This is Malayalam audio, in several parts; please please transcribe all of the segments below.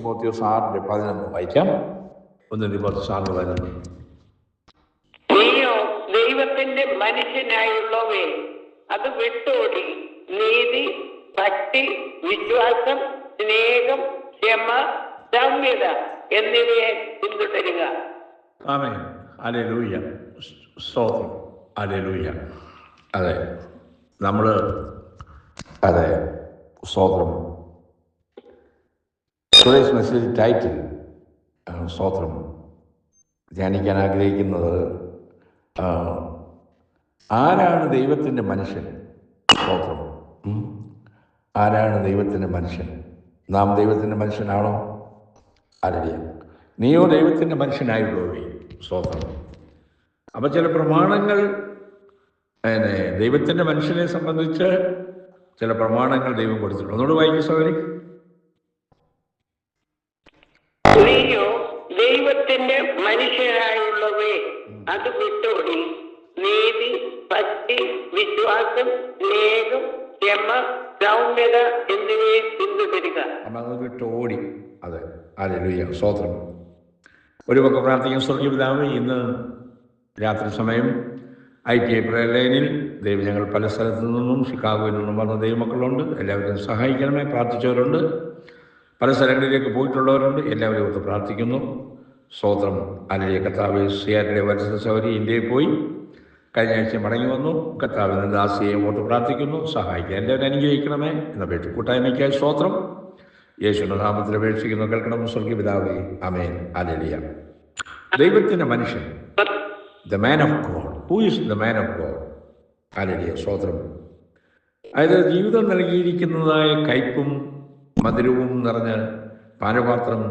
തിമോത്തിയോസ് 6:11 വായിക്കാം. 1 തിമോത്തിയോസ് 6:11. നീയോ ദൈവത്തിന്റെ മനുഷ്യനായുള്ളവേ അത് വിട്ടോടി നീതി, ഭക്തി, വിശ്വാസം, സ്നേഹം, ക്ഷമ, സൗമ്യത എന്നിവയെ പിന്തുടരുക. ആമേൻ. ഹല്ലേലൂയ. സ്തോത്രം. ഹല്ലേലൂയ. അതെ, നമ്മൾ അതെ സ്തോത്രം. ടുഡേയ്സ് മെസ്സേജ് ടൈറ്റിൽ സ്തോത്രം ധ്യാനിക്കാൻ ആഗ്രഹിക്കുന്നത് ആരാണ് ദൈവത്തിൻ്റെ മനുഷ്യൻ? സ്തോത്രം. ആരാണ് ദൈവത്തിൻ്റെ മനുഷ്യൻ? നാം ദൈവത്തിൻ്റെ മനുഷ്യനാണോ? അറിയ നീയോ ദൈവത്തിൻ്റെ മനുഷ്യനായുള്ളവേ. സ്തോത്രം. അപ്പം ചില പ്രമാണങ്ങൾ ദൈവത്തിൻ്റെ മനുഷ്യനെ സംബന്ധിച്ച് ചില പ്രമാണങ്ങൾ ദൈവം കൊടുത്തിട്ടുണ്ട്. ഒന്നുകൂടെ വായിക്കും സഹോദരി. നീയോ ദൈവത്തിന്റെ മനുഷ്യനായുള്ളവേ അത് വിട്ടോടി നീതി, ഭക്തി, വിശ്വാസം, സ്നേഹം, ക്ഷമ, സൗമ്യത എന്നിവയെ പിന്തുടരുക. അത് വിട്ടോടി. അതെ, ഹല്ലേലൂയ. സ്തോത്രം. ഒരു പക്കം പ്രാർത്ഥിക്കും. സ്വർഗീയ പിതാവേ, ഇന്ന് രാത്രി സമയം ITA പ്രയർ ലൈനിൽ ദൈവം ഞങ്ങൾ പല സ്ഥലത്തു നിന്നും ഷിക്കാഗോയിൽ നിന്നും വന്ന ദൈവമക്കളുണ്ട്. എല്ലാവരും സഹായിക്കണമേ. പ്രാർത്ഥിച്ചവരുണ്ട്, പല സ്ഥലങ്ങളിലേക്ക് പോയിട്ടുള്ളവരുണ്ട്. എല്ലാവരും ഒത്ത് പ്രാർത്ഥിക്കുന്നു. സ്തോത്രം. അല്ലെങ്കിൽ കർത്താവ് സിയാറ്റിലെ വത്സ സൗരി ഇന്ത്യയിൽ പോയി കഴിഞ്ഞ ആഴ്ച മടങ്ങി വന്നു. കർത്താവിന് ദാസിയെ ഓർത്ത് പ്രാർത്ഥിക്കുന്നു. സഹായിക്കുക. എല്ലാവരും അനുഗ്രഹിക്കണമേ എന്ന പേര് കൂട്ടായ്മയ്ക്കായി സ്തോത്രം. യേശുവിന്റെ നാമത്തിൽ അപേക്ഷിക്കുന്നു. കേൾക്കണം സ്വർഗീയ പിതാവേ. ആമേൻ. ഹല്ലേലൂയ. ദൈവത്തിൻ്റെ മനുഷ്യൻ, the man of God. Who is the man of God? Hallelujah. സ്തോത്രം. അതായത് ജീവിതം നൽകിയിരിക്കുന്നതായ കയ്പും മധുരവും നിറഞ്ഞ പാനപാത്രം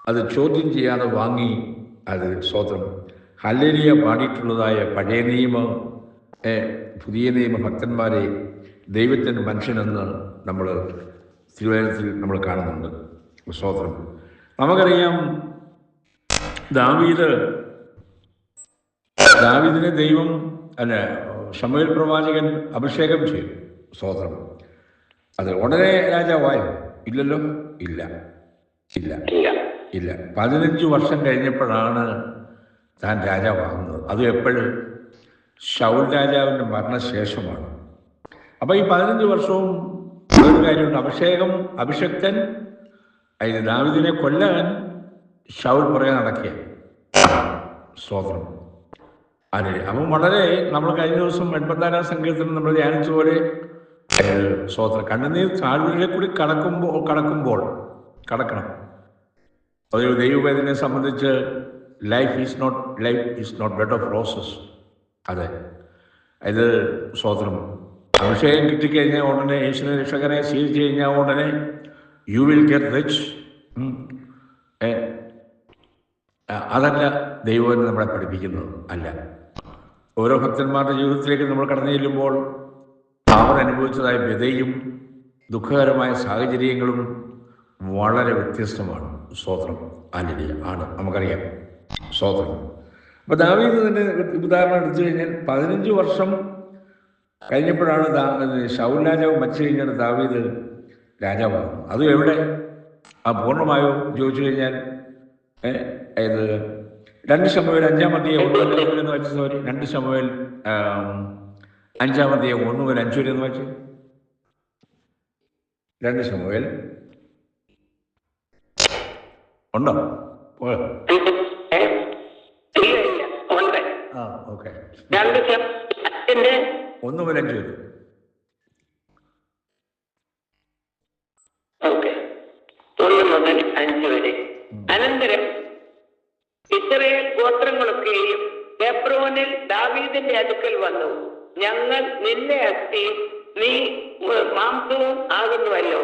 അത് ചോദ്യം ചെയ്യാതെ വാങ്ങി അത് സ്തോത്രം ഹല്ലേലൂയ പാടിയിട്ടുള്ളതായ പഴയ നിയമ പുതിയ നിയമ ഭക്തന്മാരെ ദൈവത്തിൻ്റെ മനുഷ്യനെന്ന് നമ്മൾ തിരുവചനത്തിൽ നമ്മൾ കാണുന്നുണ്ട്. സ്തോത്രം. നമുക്കറിയാം ദാവീദിനെ ദൈവം ശമൂവേൽ പ്രവാചകൻ അഭിഷേകം ചെയ്തു. സ്തോത്രം. അത് ഉടനെ രാജാവായോ? ഇല്ലല്ലോ. ഇല്ല. 15 വർഷം കഴിഞ്ഞപ്പോഴാണ് താൻ രാജാവാകുന്നത്. അത് എപ്പോഴും ശൗൽ രാജാവിൻ്റെ മരണശേഷമാണ്. അപ്പം ഈ 15 വർഷവും ഒരു കാര്യമുണ്ട്. അഭിഷക്തൻ അതിന് ദാവീദിനെ കൊല്ലാൻ ശൗൽ പുറകെ നടക്കുക. സ്തോത്രം. അതെ. അപ്പം വളരെ നമ്മൾ കഴിഞ്ഞ ദിവസം 86 സങ്കീർത്തനം നമ്മൾ ധ്യാനിച്ച പോലെ സ്തോത്രം കണ്ണുനീർ താഴ്വരയിലെ കൂടി കടക്കണം. അതൊരു ദൈവവേദനയെ സംബന്ധിച്ച് life is not bed of roses. അതെ, ഇത് സ്തോത്രം. അഭിഷേകം കിട്ടിക്കഴിഞ്ഞാൽ ഉടനെ യേശുവിനെ രക്ഷകനെ സ്വീകരിച്ചു കഴിഞ്ഞാൽ ഉടനെ യു വിൽ ഗെറ്റ് റിച്ച്. അതല്ല ദൈവം നമ്മളെ പഠിപ്പിക്കുന്നത്. അല്ല, ഓരോ ഭക്തന്മാരുടെ ജീവിതത്തിലേക്ക് നമ്മൾ കടന്നു ചെല്ലുമ്പോൾ അവർ അനുഭവിച്ചതായ വ്യതയും ദുഃഖകരമായ സാഹചര്യങ്ങളും വളരെ വ്യത്യസ്തമാണ്. സ്തോത്രം. ഹല്ലേലൂയ ആണ്, നമുക്കറിയാം. സ്തോത്രം. അപ്പോൾ ദാവീദ് തന്നെ ഉദാഹരണം എടുത്തു കഴിഞ്ഞാൽ 15 വർഷം കഴിഞ്ഞപ്പോഴാണ് ശൗൽ രാജാവ് മരിച്ചു കഴിഞ്ഞാൽ ദാവീദ് രാജാവാകും. അതും എവിടെ പൂർണ്ണമായോ ചോദിച്ചു കഴിഞ്ഞാൽ 2 ശമൂവേൽ 5-ാം അധ്യായം 1-5 വായിച്ചു. സോറി, 2 ശമൂവേൽ 5-ാം അധ്യായം 1-5 വായിച്ചു. 2 ശമൂവേൽ ഉണ്ടോ? പോയോ? ഓക്കെ. 1-5 വരെ. അനന്തരം ഇസ്രായേൽ ഗോത്രങ്ങളൊക്കെയും ഹെബ്രോനിൽ ദാവീദിന്റെ അടുക്കൽ വന്നു. ഞങ്ങൾ നിന്റെ അസ്ഥിയും നീ മാംസവും ആകുന്നുവല്ലോ.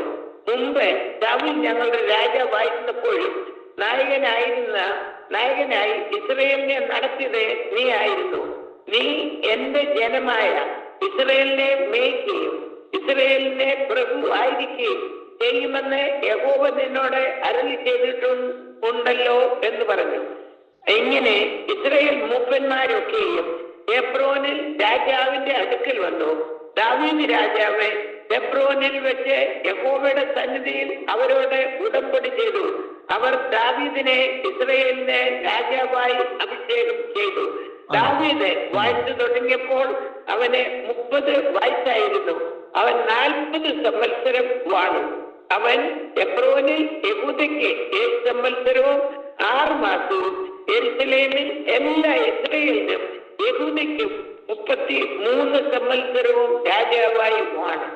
മുമ്പ് ദാവീദ് ഞങ്ങളുടെ രാജാവായിരുന്നപ്പോഴും നായകനായി ഇസ്രായേലിനെ നടത്തിയത് നീ ആയിരുന്നു. നീ എന്റെ ജനമായ ഇസ്രായേലിനെ മേയ്ക്കുകയും ഇസ്രായേലിനെ പ്രഭു ആയിരിക്കുകയും ചെയ്യുമെന്ന് യഹോവ നിന്നോട് അരുളി ചെയ്തിട്ടുണ്ടല്ലോ എന്ന് പറഞ്ഞു. ഇങ്ങനെ ഇസ്രായേൽ മൂപ്പന്മാരൊക്കെയും ഹെബ്രോനിൽ രാജാവിന്റെ അടുക്കൽ വന്നു. ദാവീദ് രാജാവ് ഹെബ്രോനിൽ വെച്ച് യഹോവയുടെ സന്നിധിയിൽ അവരോട് ഉടമ്പടി ചെയ്തു. അവർ ദാവീദിനെ ഇസ്രായേലിനെ രാജാവായി അഭിഷേകം ചെയ്തു. ദാവീദ് വാഴ്ച തുടങ്ങിയപ്പോൾ അവന് 30 വയസ്സായിരുന്നു. അവൻ 40 സംവത്സരം വാണു. അവൻ എബ്രോനിൽ യഹൂദയ്ക്ക് 7 സംവത്സരവും 6 മാസവും, യെരൂശലേമിൽ എല്ലാ ഇസ്രായേലിനും യഹൂദയ്ക്കും 33 സംവത്സരവും രാജാവായി വാണു.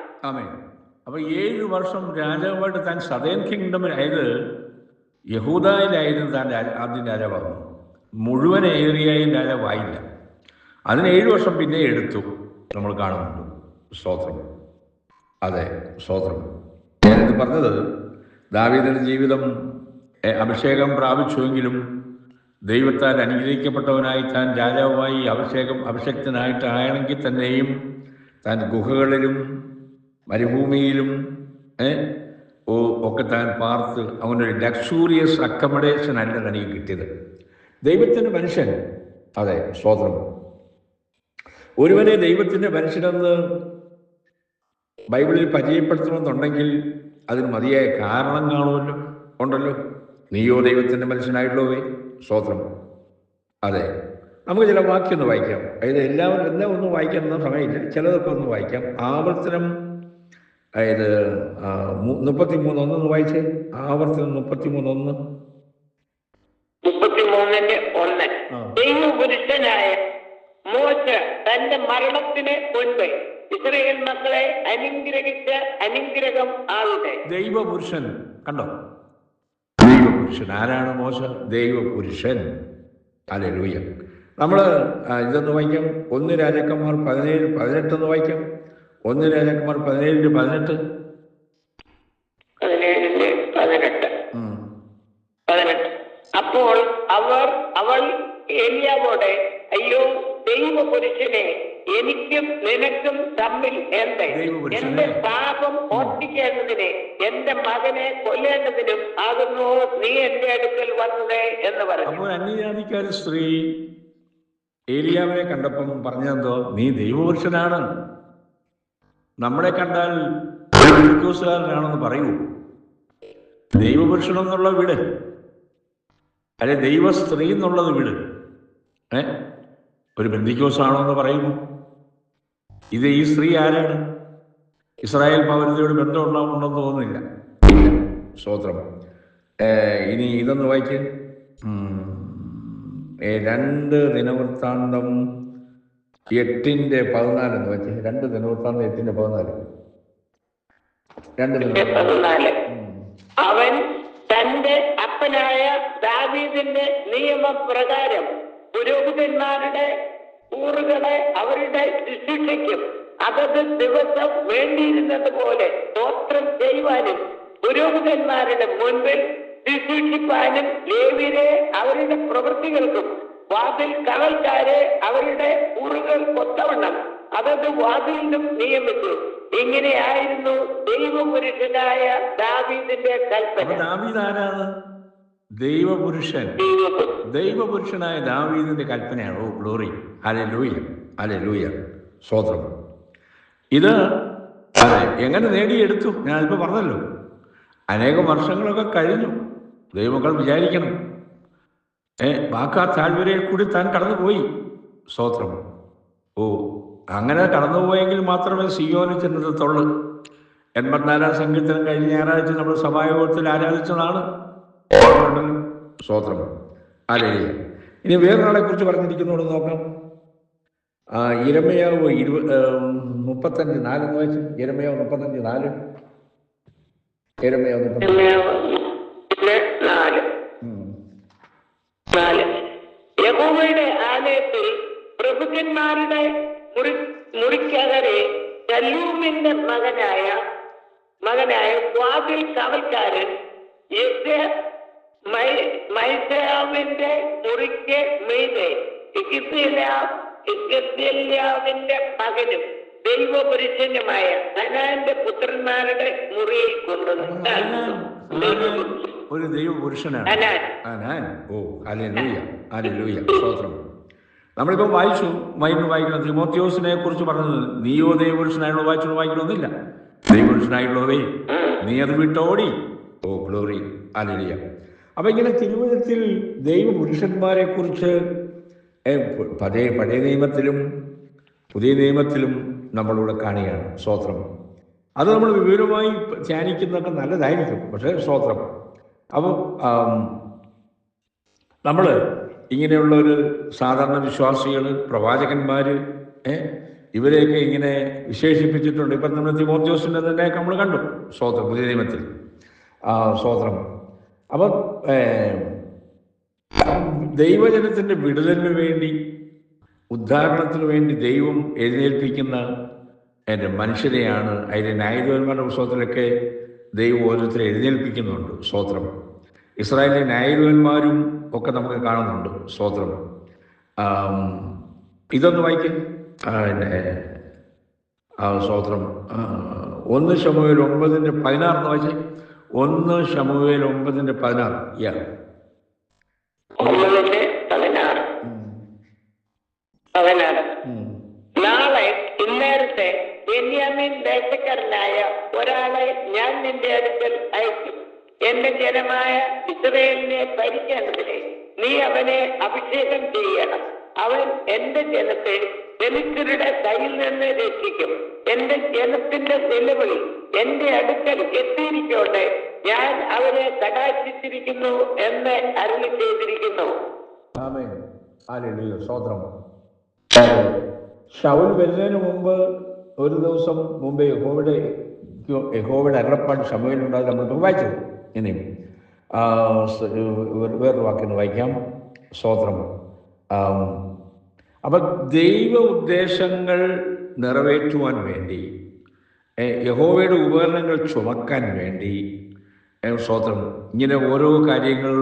അപ്പൊ 7 വർഷം രാജാവായിട്ട് താൻ സദേൺ കിങ്ഡമിൽ, അതായത് യഹൂദയിലായിരുന്നു താൻ ആദ്യം രാജാവാകുന്നു. മുഴുവൻ ഏരിയയും രാജാവായില്ല. അതിന് 7 വർഷം പിന്നെ എടുത്തു നമ്മൾ കാണുന്നുണ്ട്. സ്തോത്രം. അതെ, സ്തോത്രം. ഞാനിത് പറഞ്ഞത് ദാവീദിന്റെ ജീവിതം അഭിഷേകം പ്രാപിച്ചുവെങ്കിലും ദൈവത്താൽ അനുഗ്രഹിക്കപ്പെട്ടവനായി താൻ രാജാവായി അഭിഷക്തനായിട്ടാണെങ്കിൽ തന്നെയും താൻ ഗുഹകളിലും മരുഭൂമിയിലും ഒക്കെ താൻ പാർത്ത് അവനൊരു ലക്ഷൂറിയസ് അക്കമഡേഷൻ അല്ല തനിക്ക് കിട്ടിയത്. ദൈവത്തിൻ്റെ മനുഷ്യൻ, അതെ, സ്തോത്രം, ഒരുവനെ ദൈവത്തിൻ്റെ മനുഷ്യനെന്ന് ബൈബിളിൽ പരിചയപ്പെടുത്തണമെന്നുണ്ടെങ്കിൽ അതിന് മതിയായ കാരണം കാണുമല്ലോ, ഉണ്ടല്ലോ. നീയോ ദൈവത്തിൻ്റെ മനുഷ്യനായിട്ടുള്ളവേ, സ്തോത്രം. അതെ, നമുക്ക് ചില വാക്യം ഒന്ന് വായിക്കാം. അതായത് എല്ലാം ഒന്നും വായിക്കാനൊന്നും സമയമില്ല, ചിലതൊക്കെ ഒന്ന് വായിക്കാം. ആവർത്തനം, അതായത് 33:1 വായിച്ചേ. ആവർത്തനം 33:1. ദൈവപുരുഷനായ മോശ തന്റെ മരണത്തിന് മുൻപ് ഇസ്രായേൽ മക്കളെ അനുഗ്രഹിച്ച അനുഗ്രഹം ആളുടെ. ദൈവപുരുഷൻ, കണ്ടോ? ദൈവപുരുഷൻ ആരാണ്? മോശ, ദൈവപുരുഷൻ. ഹല്ലേലൂയ. നമ്മൾ ഇതൊന്ന് വായിക്കാം. 1 രാജാക്കന്മാർ 17:18 ഒന്ന് വായിക്കാം. 1 രാജാക്കന്മാർ 17:18. അപ്പോൾ അവൾ ഏലിയാവോടെ, അയ്യോ ദൈവപുരുഷനെ, എനിക്കും നിനക്കും തമ്മിൽ എന്റെ പാപം ഓർപ്പിക്കേണ്ടതിനെ എന്റെ മകനെ കൊല്ലേണ്ടതിനും ആകുന്നു നീ എന്റെ അടുക്കൽ വന്നത് എന്ന് പറഞ്ഞു. അപ്പോൾ അന്യജാതിക്കാരി സ്ത്രീ ഏലിയാവിനെ കണ്ടപ്പം പറഞ്ഞെന്തോ? നീ ദൈവപുരുഷനാണ്, നമ്മളെ കണ്ടാൽ ക്രിസ്തുകാരനാണെന്ന് പറയൂ. ദൈവപുരുഷനെന്നുള്ള വീട്, അല്ലെ ദൈവ സ്ത്രീ എന്നുള്ളത് വീട്, ഒരു ബന്ധിക്കോസാണോ എന്ന് പറയുന്നു. ഇത് ഈ സ്ത്രീ ആരാണ്? ഇസ്രായേൽ പൗരതയോട് ബന്ധമുണ്ടെന്ന് തോന്നുന്നില്ല. സ്തോത്രം. ഇനി ഇതൊന്ന് വായിക്ക്. 2 ദിനവൃത്താന്തം 8:14 എന്ന് വായിച്ചേ. 2 ദിനവൃത്താന്തം 8:14. 2 ദിനവൃത്താന്തം. അവൻ തന്റെ അപ്പനായ ദാവീദിന്റെ നിയമപ്രകാരം പുരോഹിതന്മാരുടെ കൂറുകളെ അവരുടെ ശുശ്രൂഷയ്ക്കും അതത് ദിവസം വേണ്ടിയിരുന്നത് പോലെ സ്തോത്രം ചെയ്യുവാനും പുരോഹിതന്മാരുടെ മുൻപിൽ ശുശ്രൂഷിപ്പാനും ലേവ്യരെ അവരുടെ പ്രവൃത്തികൾക്കും വാതിൽ കാവൽക്കാരെ അവരുടെ കൂറുകൾ കൊത്തവണ്ണം അതത് വാതിലിനും നിയമിച്ചു. ഇങ്ങനെയായിരുന്നു ദൈവപുരുഷനായ ദാവീദിന്റെ കൽപ്പന. ദാവീദ് ആരാണ്? ദൈവപുരുഷൻ. ദൈവപുരുഷനായ ദാവീദിന്റെ കൽപ്പനയാണ്. ഓ ഗ്ലോറി, ഹല്ലേലൂയ, ഹല്ലേലൂയ, സ്തോത്രം. ഇത് അതെ എങ്ങനെ നേടിയെടുത്തു? ഞാൻ ഇപ്പൊ പറഞ്ഞല്ലോ, അനേകം വർഷങ്ങളൊക്കെ കഴിഞ്ഞു. ദൈവമക്കൾ വിചാരിക്കണം, വാക്കാ താഴ്വരയിൽ കൂടി താൻ കടന്നുപോയി. സ്തോത്രം. ഓ, അങ്ങനെ കടന്നുപോയെങ്കിൽ മാത്രമേ സിയോനിൽ ചെന്നെത്തുള്ളൂ. 84-ാം സങ്കീർത്തനം കഴിഞ്ഞ ഞായറാഴ്ച നമ്മൾ സഭായോഗത്തിൽ ആരാധിച്ചതാണ്. സ്തോത്രം. ഹല്ലേലൂയ. ഇനി വേറൊരാളെ കുറിച്ച് പറഞ്ഞിരിക്കുന്നതോട് നോക്കാം. യിരെമ്യാവ് 35:4 വായിച്ചു. യിരെമ്യാവ് 35:4. യിരെമ്യാവ് 35:4. യഹോവയുടെ ആലയത്തിൽ പ്രഭുക്കന്മാരുടെ മുറിക്കകരെ ശല്ലൂമിന്റെ മകനായ വാതിൽ കാവൽക്കാരൻ മൈസയാവിന്റെ മുറിക്ക് മീതെ ഇഗ്ദല്യാവിന്റെ മകനും ദൈവപുരുഷനുമായ ഹനാന്റെ പുത്രന്മാരുടെ മുറിയിൽ കൊണ്ടുവന്നു. ഒരു ദൈവപുരുഷനാണ് ഹനാൻ. ഓ ഹല്ലേലൂയ, ഹല്ലേലൂയ, സ്തോത്രം. നമ്മളിപ്പോൾ വായിക്കണം തിമോത്തിയോസിനെ കുറിച്ച് പറഞ്ഞത്. നീയോ ദൈവപുരുഷനായുള്ള വായിക്കണമെന്നില്ല. ദൈവപുരുഷനായുള്ളവേ, നീ അത് വിട്ടോടി. ഓ ഗ്ലോറി, ഹല്ലേലൂയ. അപ്പം ഇങ്ങനെ തിരുവചനത്തിൽ ദൈവപുരുഷന്മാരെ കുറിച്ച് പഴയ നിയമത്തിലും പുതിയ നിയമത്തിലും നമ്മളിവിടെ കാണുകയാണ്. സ്തോത്രം. അത് നമ്മൾ വിവരമായി ധ്യാനിക്കുന്നതൊക്കെ നല്ലതായിരിക്കും. പക്ഷേ സ്തോത്രം. അപ്പം നമ്മൾ ഇങ്ങനെയുള്ള ഒരു സാധാരണ വിശ്വാസികൾ, പ്രവാചകന്മാർ, ഇവരെയൊക്കെ ഇങ്ങനെ വിശേഷിപ്പിച്ചിട്ടുണ്ട്. ഇപ്പം നമ്മൾ തിമോഥെയോസിൻ്റെ തന്നെയൊക്കെ നമ്മൾ കണ്ടു. സ്തോത്രം. പുതിയ നിയമത്തിൽ സ്തോത്രം. അപ്പം ദൈവജനത്തിൻ്റെ വിടുതലിന് വേണ്ടി, ഉദ്ധാരണത്തിന് വേണ്ടി ദൈവം എഴുന്നേൽപ്പിക്കുന്ന മനുഷ്യരെയാണ്. അതിൻ്റെ ന്യായാധിപന്മാരുടെ പുസ്തകത്തിലൊക്കെ ദൈവം ഓരോരുത്തരെ എഴുന്നേൽപ്പിക്കുന്നുണ്ട്. സ്തോത്രം. ഇസ്രായേലിലെ ന്യായാധിപന്മാരും ഒക്കെ നമുക്ക് കാണുന്നുണ്ട്. സ്തോത്രം. ഇതൊന്ന് വായിക്കും. സ്തോത്രം. 1 ശമൂവേൽ 9:16 വായിച്ചേ. 1 ശമൂവേൽ 9:16. നാളെ ഇന്നേരത്തെ ബെന്യാമീൻ ദേശക്കാരനായ ഒരാളെ ഞാൻ നിന്റെ അടുക്കൽ അയക്കും. എന്റെ ജനമായ ഇസ്രായേലിനെ ഭരിക്കേണ്ടതിനെ നീ അവനെ അഭിഷേകം ചെയ്യണം. അവൻ എന്റെ ജനത്തെ ഫെലിസ്ത്യരുടെ കയ്യിൽ നിന്ന് രക്ഷിക്കും. എന്റെ ജനത്തിന്റെ നിലവിളി എന്റെ അടുക്കൽ എത്തിയിരിക്കോട്ടെ. ഞാൻ അവരെ കടാക്ഷിച്ചിരിക്കുന്നു എന്ന് അരുളി ചെയ്തിരിക്കുന്നു. ശൗൽ വരുന്നതിന് മുമ്പ് ഒരു ദിവസം മുമ്പേ യഹോവയുടെ അരുളപ്പാട് ശമൂവേലിനുണ്ടായത് നമ്മൾ വായിച്ചത്. ഇനിയും വേറൊരു വാക്കിന് വായിക്കാം. സ്തോത്രം. അപ്പം ദൈവ ഉദ്ദേശങ്ങൾ നിറവേറ്റുവാൻ വേണ്ടി, യഹോവയുടെ ഉപകരണങ്ങൾ ചുമക്കാൻ വേണ്ടി, സ്തോത്രം, ഇങ്ങനെ ഓരോ കാര്യങ്ങൾ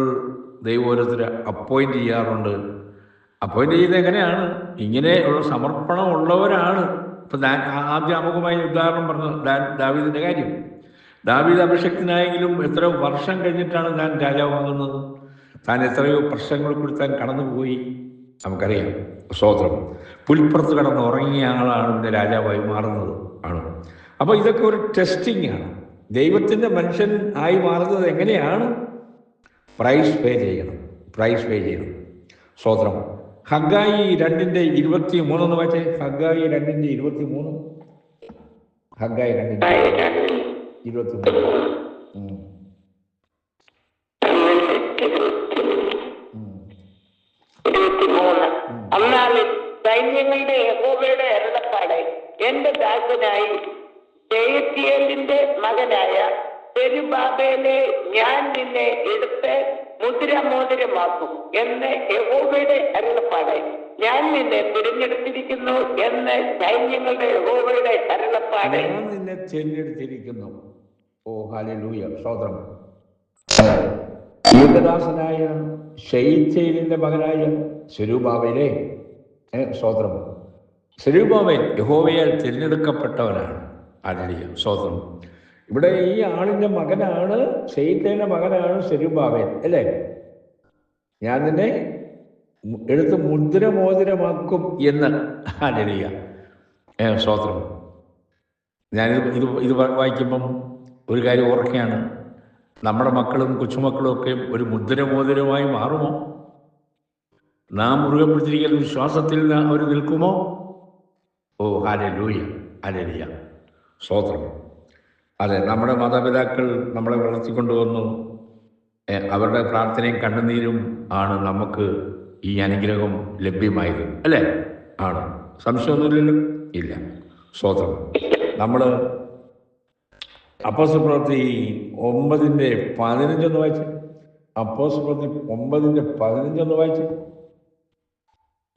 ദൈവം ഓരോരുത്തർ അപ്പോയിൻ്റ് ചെയ്യാറുണ്ട്. അപ്പോയിൻ്റ് ചെയ്യുന്നത് എങ്ങനെയാണ്? ഇങ്ങനെ ഉള്ള സമർപ്പണം ഉള്ളവരാണ്. ഇപ്പം ആദ്യം അമുഖമായ ഉദാഹരണം പറഞ്ഞു ദാവീദിൻ്റെ കാര്യം. ദാവീദ് അഭിഷക്തനായെങ്കിലും എത്രയോ വർഷം കഴിഞ്ഞിട്ടാണ് താൻ രാജാവാകുന്നത്. താൻ എത്രയോ പ്രശ്നങ്ങൾ കൂടി താൻ കടന്നുപോയി, നമുക്കറിയാം. സ്തോത്രം. പുൽപ്പുറത്ത് കടന്ന് ഉറങ്ങിയ ആളാണ് പിന്നെ രാജാവായി മാറുന്നത് ആണ്. അപ്പോൾ ഇതൊക്കെ ഒരു ടെസ്റ്റിംഗ് ആണ്. ദൈവത്തിൻ്റെ മനുഷ്യൻ ആയി മാറുന്നത് എങ്ങനെയാണ്? പ്രൈസ് പേ ചെയ്യണം. സ്തോത്രം. ഹഗ്ഗായി 2:23 വായിച്ചേ. ഹഗ്ഗായി 2:23. ഹഗ്ഗായി 2:23. അന്നാളിൽ സൈന്യങ്ങളുടെ യഹോവയുടെ അരുളപ്പാട് എന്റെ ദാസനായി ശെയല്തീയേലിന്റെ മകനായ സെരുബ്ബാബേലെ ഞാൻ നിന്നെ എടുത്ത് മുദ്രമോതിരമാക്കും എന്ന് യഹോവയുടെ അരുളപ്പാട്. ഞാൻ നിന്നെ തിരഞ്ഞെടുത്തിരിക്കുന്നു എന്ന് സൈന്യങ്ങളുടെ യഹോവയുടെ അരുളപ്പാട്. ഞാൻ നിന്നെ തിരഞ്ഞെടുത്തിരിക്കുന്നു. ഓ ഹല്ലേലൂയ. സ്തോത്രം. യുദ്ധദാസനായ ശെയല്തീയേലിന്റെ മകനായ സെരുബ്ബാബേലെ, സ്തോത്രം. സെരുബ്ബാബേൽ യഹോവയാൽ തിരഞ്ഞെടുക്കപ്പെട്ടവനാണ്. ഹല്ലേലൂയ. സ്തോത്രം. ഇവിടെ ഈ ആളിൻ്റെ മകനാണ്, ശെയല്തീയേലിന്റെ മകനാണ് സെരുബ്ബാബേൽ, അല്ലേ? ഞാൻ നിന്നെ എടുത്ത് മുദ്രമോതിരമാക്കും എന്ന്. ഹല്ലേലൂയ. സ്തോത്രം. ഇത് വായിക്കുമ്പം ഒരു കാര്യം ഓർക്കുകയാണ്. നമ്മുടെ മക്കളും കൊച്ചുമക്കളും ഒക്കെ ഒരു മുദ്രമോതിരമായി മാറുമോ? നാം മുറുകെ പിടിച്ചിരിക്കുന്ന വിശ്വാസത്തിൽ അവർ നിൽക്കുമോ? ഓ ഹല്ലേലൂയ. സ്തോത്രം. അതെ, നമ്മുടെ മാതാപിതാക്കൾ നമ്മളെ വളർത്തിക്കൊണ്ടുവന്നു. അവരുടെ പ്രാർത്ഥനയും കണ്ണുനീരും ആണ് നമുക്ക് ഈ അനുഗ്രഹം ലഭ്യമായത്, അല്ലേ? ആണ്. സംശയമൊന്നുമില്ലല്ലോ? ഇല്ല. സ്തോത്രം. നമ്മൾ അപ്പോസ്തലപ്രവൃത്തി 9:15 വായിച്ച്. അപ്പോസ്തലപ്രവൃത്തി 9:15 വായിച്ച്.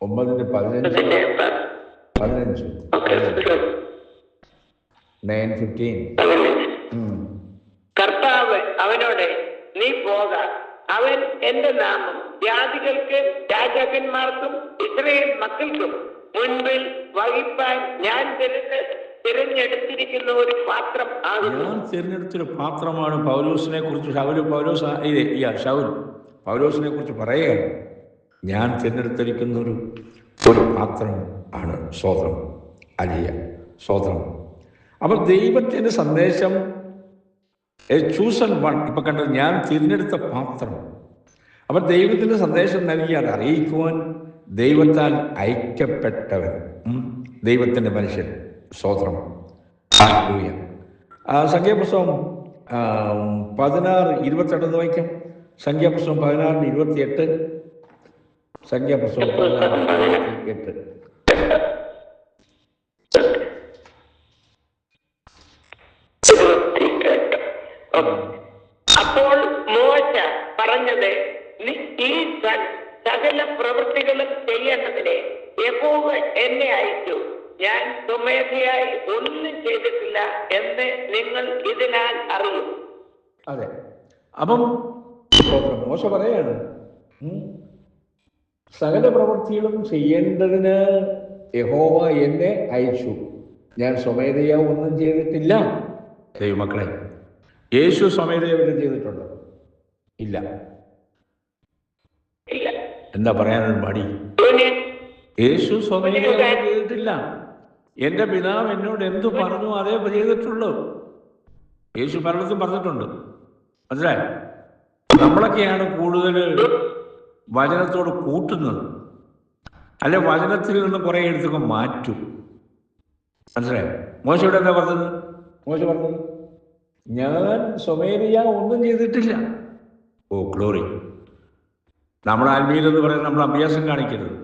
9:15. 9:15. കർത്താവ് അവനോട് നീ പോക, അവൻ എന്റെ നാമം ജാതികൾക്ക് രാജാക്കന്മാർക്കും ഇസ്രായേൽ മക്കൾക്കും മുൻപിൽ വഹിപ്പാൻ ഞാൻ തിരഞ്ഞെടുത്തിരിക്കുന്ന ഒരു പാത്രം ആകുന്നു. ഞാൻ തിരഞ്ഞെടുത്തൊരു പാത്രമാണ്. പൗലോസിനെ കുറിച്ച് പൗലോസിനെ കുറിച്ച് പറയുകയാണ്. ഞാൻ തിരഞ്ഞെടുത്തിരിക്കുന്ന ഒരു പാത്രം ആണ്. സ്തോത്രം. സ്തോത്രം. അപ്പോൾ ദൈവത്തിൻ്റെ സന്ദേശം, എ ചൂസൺ വൺ. ഇപ്പൊ കണ്ടത് ഞാൻ തിരഞ്ഞെടുത്ത പാത്രം. അപ്പം ദൈവത്തിൻ്റെ സന്ദേശം നൽകി അത് അറിയിക്കുവാൻ ദൈവത്താൽ അയക്കപ്പെട്ടവൻ, ദൈവത്തിൻ്റെ മനുഷ്യൻ. സ്തോത്രം. ഹല്ലേലൂയ. സംഖ്യാപുസ്തകം 16:28 വായിക്കാം. സംഖ്യാപുസ്തകം 16:28. സംഖ്യാപുസ്തകം 16:28. അപ്പോൾ മോശ പറഞ്ഞത്, ഈ സകല പ്രവൃത്തികളും ചെയ്യേണ്ടതിനെ യഹോവ എന്നെ അയച്ചു, ഞാൻ സ്വമേധയായി ഒന്നും ചെയ്തിട്ടില്ല എന്ന് നിങ്ങൾ ഇതിനാൽ അറിയും. അതെ. അപ്പം മോശ പറയാണ്, സകല പ്രവൃത്തികളും ചെയ്യേണ്ടതിന് യഹോവ എന്നെ അയച്ചു, ഞാൻ സ്വമേധയാ ഒന്നും ചെയ്തിട്ടില്ല. ദൈവമക്കളെ, യേശു സ്വമേധയാ വല്ലതും ചെയ്തിട്ടുണ്ടോ? ഇല്ല. എന്താ പറയാനൊരു മടി? യേശു സ്വമേധയാ ചെയ്തിട്ടില്ല. എൻ്റെ പിതാവ് എന്നോട് എന്തു പറഞ്ഞു അതേ ചെയ്തിട്ടുള്ളൂ. യേശു പലയിടത്തും പറഞ്ഞിട്ടുണ്ട്. മനസ്സിലായോ? നമ്മളൊക്കെയാണ് കൂടുതൽ വചനത്തോട് കൂട്ടുന്നത്, അല്ലെ വചനത്തിൽ നിന്ന് കുറെ എടുത്തൊക്കെ മാറ്റും. മനസ്സിലായോ? മോശയോട് എന്താ പറഞ്ഞത്? മോശ പറഞ്ഞത്, ഞാൻ സ്വമേധയാ ഒന്നും ചെയ്തിട്ടില്ല. Oh glory. നമ്മുടെ ആത്മീയത എന്ന് പറയുന്നത് നമ്മൾ അഭ്യാസം കാണിക്കരുത്.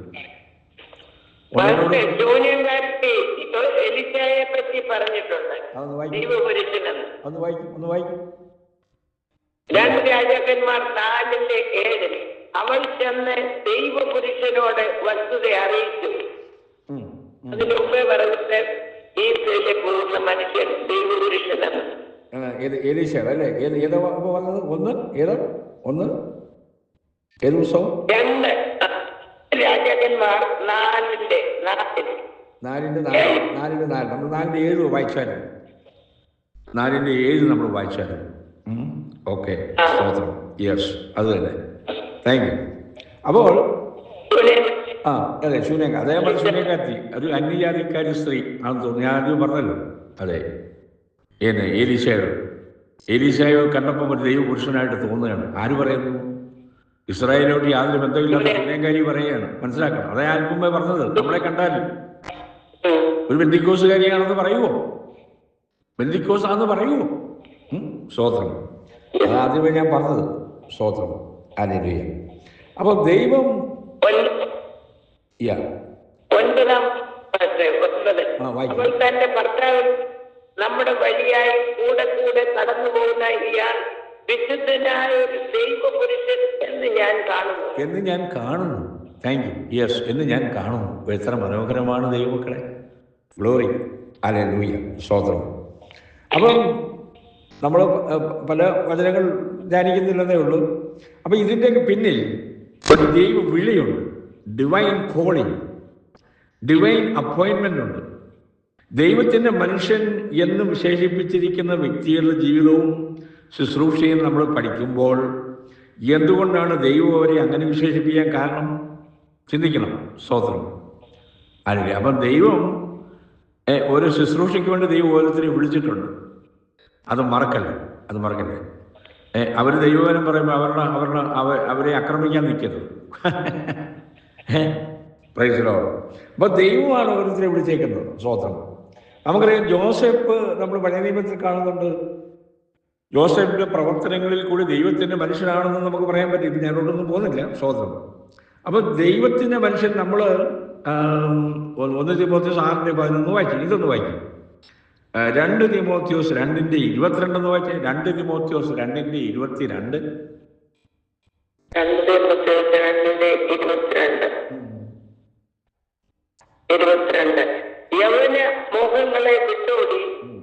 എലിശായെ പറ്റി പറഞ്ഞിട്ടുണ്ട്. ഒന്ന് വായിക്കും. 2 രാജാക്കന്മാർ 4:7 അവൾ ചെന്ന് ദൈവപുരുഷനോട് വസ്തുത അറിയിച്ചു. അതിന് മുമ്പേ പറഞ്ഞിട്ട് ഈ സ്ത്രീയിലെ പോകുന്ന മനുഷ്യൻ ദൈവപുരുഷനാണ്. എലീശ അല്ലേ? ഏത് പുസ്തകം? 2 രാജാക്കന്മാർ 4:4. 4:4 നമ്മൾ 4:7 വായിച്ചായിരുന്നു. 4:7 നമ്മൾ വായിച്ചായിരുന്നു. ഓക്കെ, സ്തോത്രം. യെസ്, അത് തന്നെ. Thank you. അപ്പോൾ അതെ, ശൂന്യങ്ക, അതേപോലെ ശൂന്യക്കാരി, ഒരു അന്യജാതിക്കാരി സ്ത്രീ ആണെന്ന് തോന്നുന്നു. ഞാൻ ആദ്യം പറഞ്ഞല്ലോ. അതെ, എലീശായോ കണ്ടപ്പോൾ ഒരു ദൈവപുരുഷനായിട്ട് തോന്നുകയാണ്. ആര് പറയുന്നു? ഇസ്രായേലോട്ട് യാതൊരു ബന്ധമില്ലാത്ത ശൂന്യക്കാരി പറയുകയാണ്. മനസ്സിലാക്കണം. അതേ ഞാൻ മുമ്പേ പറഞ്ഞത്. നമ്മളെ കണ്ടാൽ ഒരു ബെന്തിക്കോസുകാരിയാണെന്ന് പറയുമോ? ബെന്തിക്കോസാന്ന് പറയുമോ? സ്തോത്രം. അതാദ്യമേ ഞാൻ പറഞ്ഞത്. സ്തോത്രം. ഹല്ലേലൂയ. അപ്പോൾ ദൈവം തന്റെ ഭർത്താവ് നമ്മുടെ വഴിയായി കൂടെ കടന്നു പോകുന്ന ഇയാൾ വിശുദ്ധനായ ഒരു ദൈവപുരുഷൻ എന്ന് ഞാൻ കാണുന്നു. Thank you. യെസ്, എന്ന് ഞാൻ കാണുന്നു. എത്ര മനോഹരമാണ് ദൈവമക്കളെ. ഗ്ലോറി. ഹല്ലേലൂയ. സ്തോത്രം. അപ്പം നമ്മൾ പല വചനങ്ങൾ ധ്യാനിക്കുന്നില്ലെന്നേ ഉള്ളൂ. അപ്പം ഇതിൻ്റെയൊക്കെ പിന്നിൽ ഒരു ദൈവ വിളിയുണ്ട്, ഡിവൈൻ കോളിംഗ്, ഡിവൈൻ അപ്പോയിൻമെൻ്റ് ഉണ്ട്. ദൈവത്തിൻ്റെ മനുഷ്യൻ എന്ന് വിശേഷിപ്പിച്ചിരിക്കുന്ന വ്യക്തികളുടെ ജീവിതവും ശുശ്രൂഷയും നമ്മൾ പഠിക്കുമ്പോൾ എന്തുകൊണ്ടാണ് ദൈവം അവരെ അങ്ങനെ വിശേഷിപ്പിക്കാൻ കാരണം? ചിന്തിക്കണം. സ്തോത്രം. അല്ലേ? അപ്പം ദൈവം ഒരു ശുശ്രൂഷയ്ക്ക് വേണ്ടി ദൈവം ഓരോരുത്തരെയും വിളിച്ചിട്ടുണ്ട്. അത് മറക്കല്ലേ. അവർ ദൈവവചനം പറയുമ്പോൾ അവരെ ആക്രമിക്കാൻ നിൽക്കരുത്. Praise Lord. അപ്പോൾ ദൈവമാണ് ഓരോരുത്തരെ വിളിച്ചേക്കുന്നത്. സ്തോത്രം. നമുക്കറിയാം, ജോസഫ് നമ്മൾ പഴയ നിയമത്തിൽ കാണുന്നുണ്ട്. ജോസഫിന്റെ പ്രവർത്തനങ്ങളിൽ കൂടി ദൈവത്തിന്റെ മനുഷ്യനാണെന്ന് നമുക്ക് പറയാൻ പറ്റും. ഇപ്പം ഞാനോടൊന്നും പോകുന്നില്ല. സ്തോത്രം. അപ്പോൾ ദൈവത്തിന്റെ മനുഷ്യൻ നമ്മൾ 1 തിമോത്തിയോസ് 6:11 വായിക്കും. ഇതൊന്ന് വായിക്കും. 2 തിമോത്തിയോസ് 2:22 വായിച്ചേ. 2 തിമോത്തിയോസ് 2:22. യവന മോഹങ്ങളെ വിട്ടോടി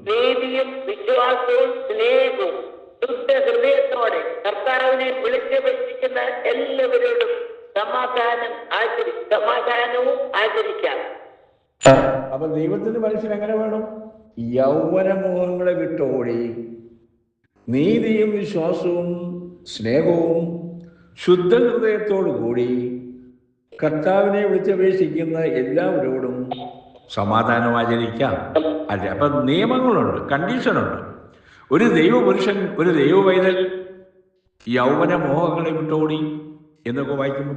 നീതിയും വിശ്വാസവും സ്നേഹവും ശുദ്ധ ഹൃദയത്തോടെ കർത്താവിനെ വിളിച്ചപേക്ഷിക്കുന്ന എല്ലാവരോടും സമാധാനവും ആചരിക്കാം. അപ്പൊ ദൈവത്തിന്റെ മനുഷ്യൻ എങ്ങനെ വേണം? യൗവന മോഹങ്ങളെ വിട്ടോടി നീതിയും വിശ്വാസവും സ്നേഹവും ശുദ്ധ ഹൃദയത്തോടു കൂടി കർത്താവിനെ വിളിച്ചപേക്ഷിക്കുന്ന എല്ലാവരോടും സമാധാനം ആചരിക്കാം. അല്ലേ? അപ്പം നിയമങ്ങളുണ്ട്, കണ്ടീഷനുണ്ട്. ഒരു ദൈവപുരുഷൻ, ഒരു ദൈവവൈതൽ യൗവന മോഹങ്ങളെ വിട്ടോടി എന്നൊക്കെ വായിക്കുമ്പോൾ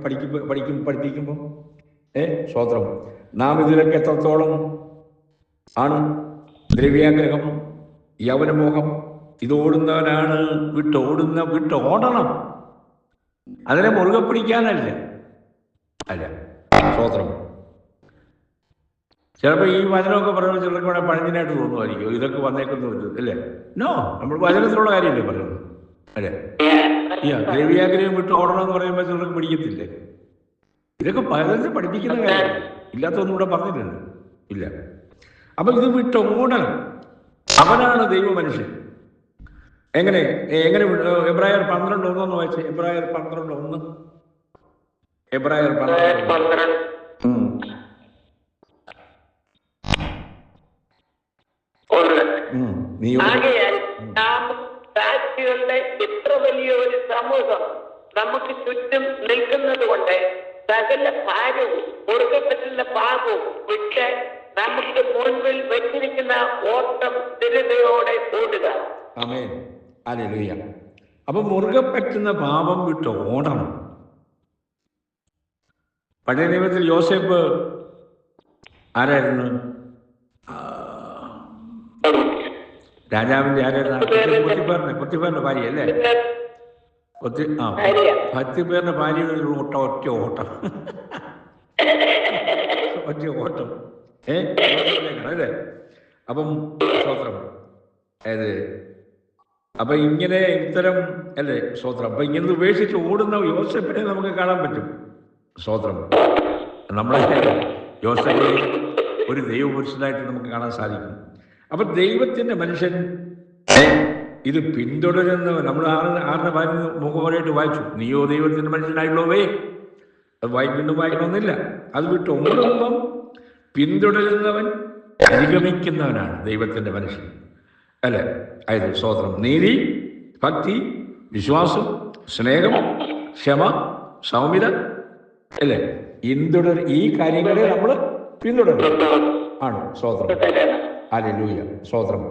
പഠിപ്പിക്കുമ്പോൾ സ്തോത്രം, നാം ഇതിലൊക്കെ എത്രത്തോളം ആണ്. ദ്രവ്യാഗ്രഹം, യൗവനമോഹം, ഇതോടുന്നവനാണ് വിട്ടോടണം. അതിനെ മുറുകെ പിടിക്കാനല്ല. സ്തോത്രം. ചിലപ്പോൾ ഈ വചനമൊക്കെ പറയുമ്പോൾ ചിലർക്ക് വേണേൽ പഴഞ്ഞനായിട്ട് തോന്നുമായിരിക്കും, ഇതൊക്കെ വന്നേക്കുന്നത് അല്ലേ? നോ, നമ്മൾ വചനത്തിലുള്ള കാര്യമല്ലേ പറയുന്നത്, അല്ലേ? ദ്രവ്യാഗ്രഹം വിട്ട് ഓടണം എന്ന് പറയുമ്പോൾ ചിലർക്ക് പിടിക്കത്തില്ലേ? ഇതൊക്കെ പലരും പഠിപ്പിക്കുന്ന കാര്യമാണ്, ഇല്ലാത്തൊന്നും ഇവിടെ പറഞ്ഞിട്ടുണ്ട്, ഇല്ല. അപ്പൊ ഇത് വിട്ടോടണം. അവനാണ് ദൈവ മനുഷ്യൻ. എങ്ങനെ എബ്രായർ 12:1 വായിച്ചേ. എബ്രായർ 12:1. എബ്രായർ 12. ആകയാൽ നാം സാക്ഷികളുടെ ഇത്ര വലിയ ഒരു സമൂഹം നമുക്ക് ചുറ്റും നിൽക്കുന്നത് കൊണ്ട് സകല ഭാരവും മുറുകെ പറ്റുന്ന പാപവും വിട്ട് നമുക്ക് മുൻപിൽ വെച്ചിരിക്കുന്ന ഓട്ടം സ്ഥിരതയോടെ ഓടുക. ആമേൻ. ഹല്ലേലൂയ. അപ്പൊ മുറുകെ പറ്റുന്ന പാപം വിട്ട് ഓടണം. പഴയ നിയമത്തിൽ യോസേഫ് ആരായിരുന്നു? രാജാവിന്റെ ആരായിരുന്നു? പൊത്തിഫേറിന്റെ ഭാര്യ അല്ലേ? പൊത്തിഫേറിന്റെ ഭാര്യയുടെ ഒരു ഒറ്റ ഓട്ടം അല്ലേ? അപ്പം സ്തോത്രം. അപ്പൊ ഇങ്ങനെ ഇത്തരം അല്ലേ സ്തോത്രം. അപ്പൊ ഇങ്ങനെ ഉപേക്ഷിച്ച് ഓടുന്ന യോസേഫിനെ നമുക്ക് കാണാൻ പറ്റും. സ്തോത്രം. നമ്മളെ യോസേഫിനെ ഒരു ദൈവപുരുഷനായിട്ട് നമുക്ക് കാണാൻ സാധിക്കും. അപ്പൊ ദൈവത്തിന്റെ മനുഷ്യൻ ഇത് പിന്തുടരുന്നവൻ. നമ്മൾ ആറിന്റെ മുഖപരമായിട്ട് വായിച്ചു, നീയോ ദൈവത്തിന്റെ മനുഷ്യനായിട്ടുള്ളവേ. അത് വീണ്ടും വായിക്കണമെന്നില്ല. അത് വിട്ട് ഓടുമ്പം പിന്തുടരുന്നവൻ അനുഗമിക്കുന്നവനാണ് ദൈവത്തിന്റെ മനുഷ്യൻ, അല്ലെ? അതായത് സ്തോത്രം, നീതി, ഭക്തി, വിശ്വാസം, സ്നേഹം, ക്ഷമ, സൗമ്യത, അല്ലേ? ഈ കാര്യങ്ങളെ നമ്മൾ പിന്തുടരണം ആണ്. സ്തോത്രം. ഹല്ലേലൂയ. സ്തോത്രം.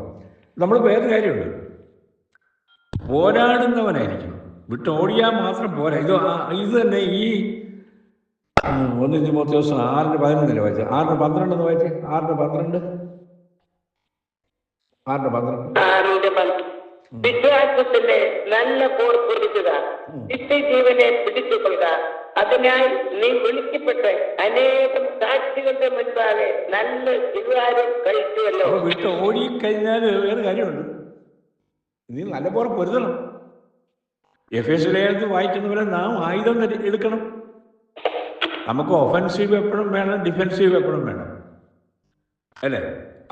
നമ്മൾ വേറെ കാര്യമുണ്ട്, പോരാടുന്നവനായിരിക്കണം. വിട്ടോടിയാൽ മാത്രം പോരാ. ഇത് തന്നെ ഈ 1 തിമോഥെയോസ് 6:11 വായിച്ചത്. 6:12 വായിച്ചേ. 6:12. വിശ്വാസത്തിന്റെ നല്ല പോർ പൊരുതുക, നിത്യജീവനെ പിടിച്ചുകൊള്ളുക. അതിനായി നീ വിളിക്കപ്പെട്ട് അനേകം സാക്ഷികളുടെ മുൻപാകെ നല്ല വികാരം കഴിച്ചുവല്ലോ. വിട്ട് ഓടിക്കഴിഞ്ഞാൽ വേറെ കാര്യമുണ്ട്, നീ നല്ല പോലെ പൊരുതണം. എഫേസ്യ ലേഖനത്തിൽ വായിക്കുന്നവരെ നാം ആയുധം എടുക്കണം. നമുക്ക് ഒഫൻസീവ് എപ്പോഴും വേണം, ഡിഫെൻസീവ് എപ്പോഴും വേണം, അല്ലേ?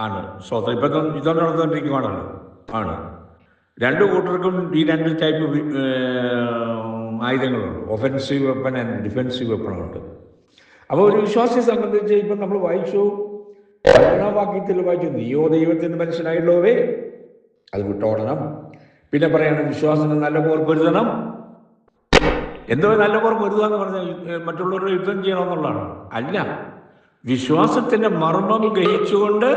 ആണ്. സ്വന്തം ഇപ്പം യുദ്ധം നടന്നുകൊണ്ടിരിക്കുകയാണല്ലോ. ആണ്. രണ്ടു കൂട്ടർക്കും ഈ 2 ടൈപ്പ് ആയുധങ്ങളുണ്ട്, ഒഫൻസീവ് വെപ്പൺ ആൻഡ് ഡിഫെൻസീവ് വെപ്പണുണ്ട്. അപ്പോൾ ഒരു വിശ്വാസിയെ സംബന്ധിച്ച് ഇപ്പം നമ്മൾ വായിച്ചു, 11-ാം വാക്യത്തിൽ വായിച്ചു, നീയോ ദൈവത്തിന്റെ മനുഷ്യനായുള്ളവേ, അത് വിട്ടോടണം. പിന്നെ പറയാണ് വിശ്വാസത്തിന് നല്ല പോർ പൊരുതണം. എന്തോ നല്ല പോർ പൊരുതുക എന്ന് പറഞ്ഞാൽ മറ്റുള്ളവരുടെ യുദ്ധം ചെയ്യണമെന്നുള്ളതാണ്. അല്ല, വിശ്വാസത്തിന്റെ മർമ്മം ഗ്രഹിച്ചുകൊണ്ട്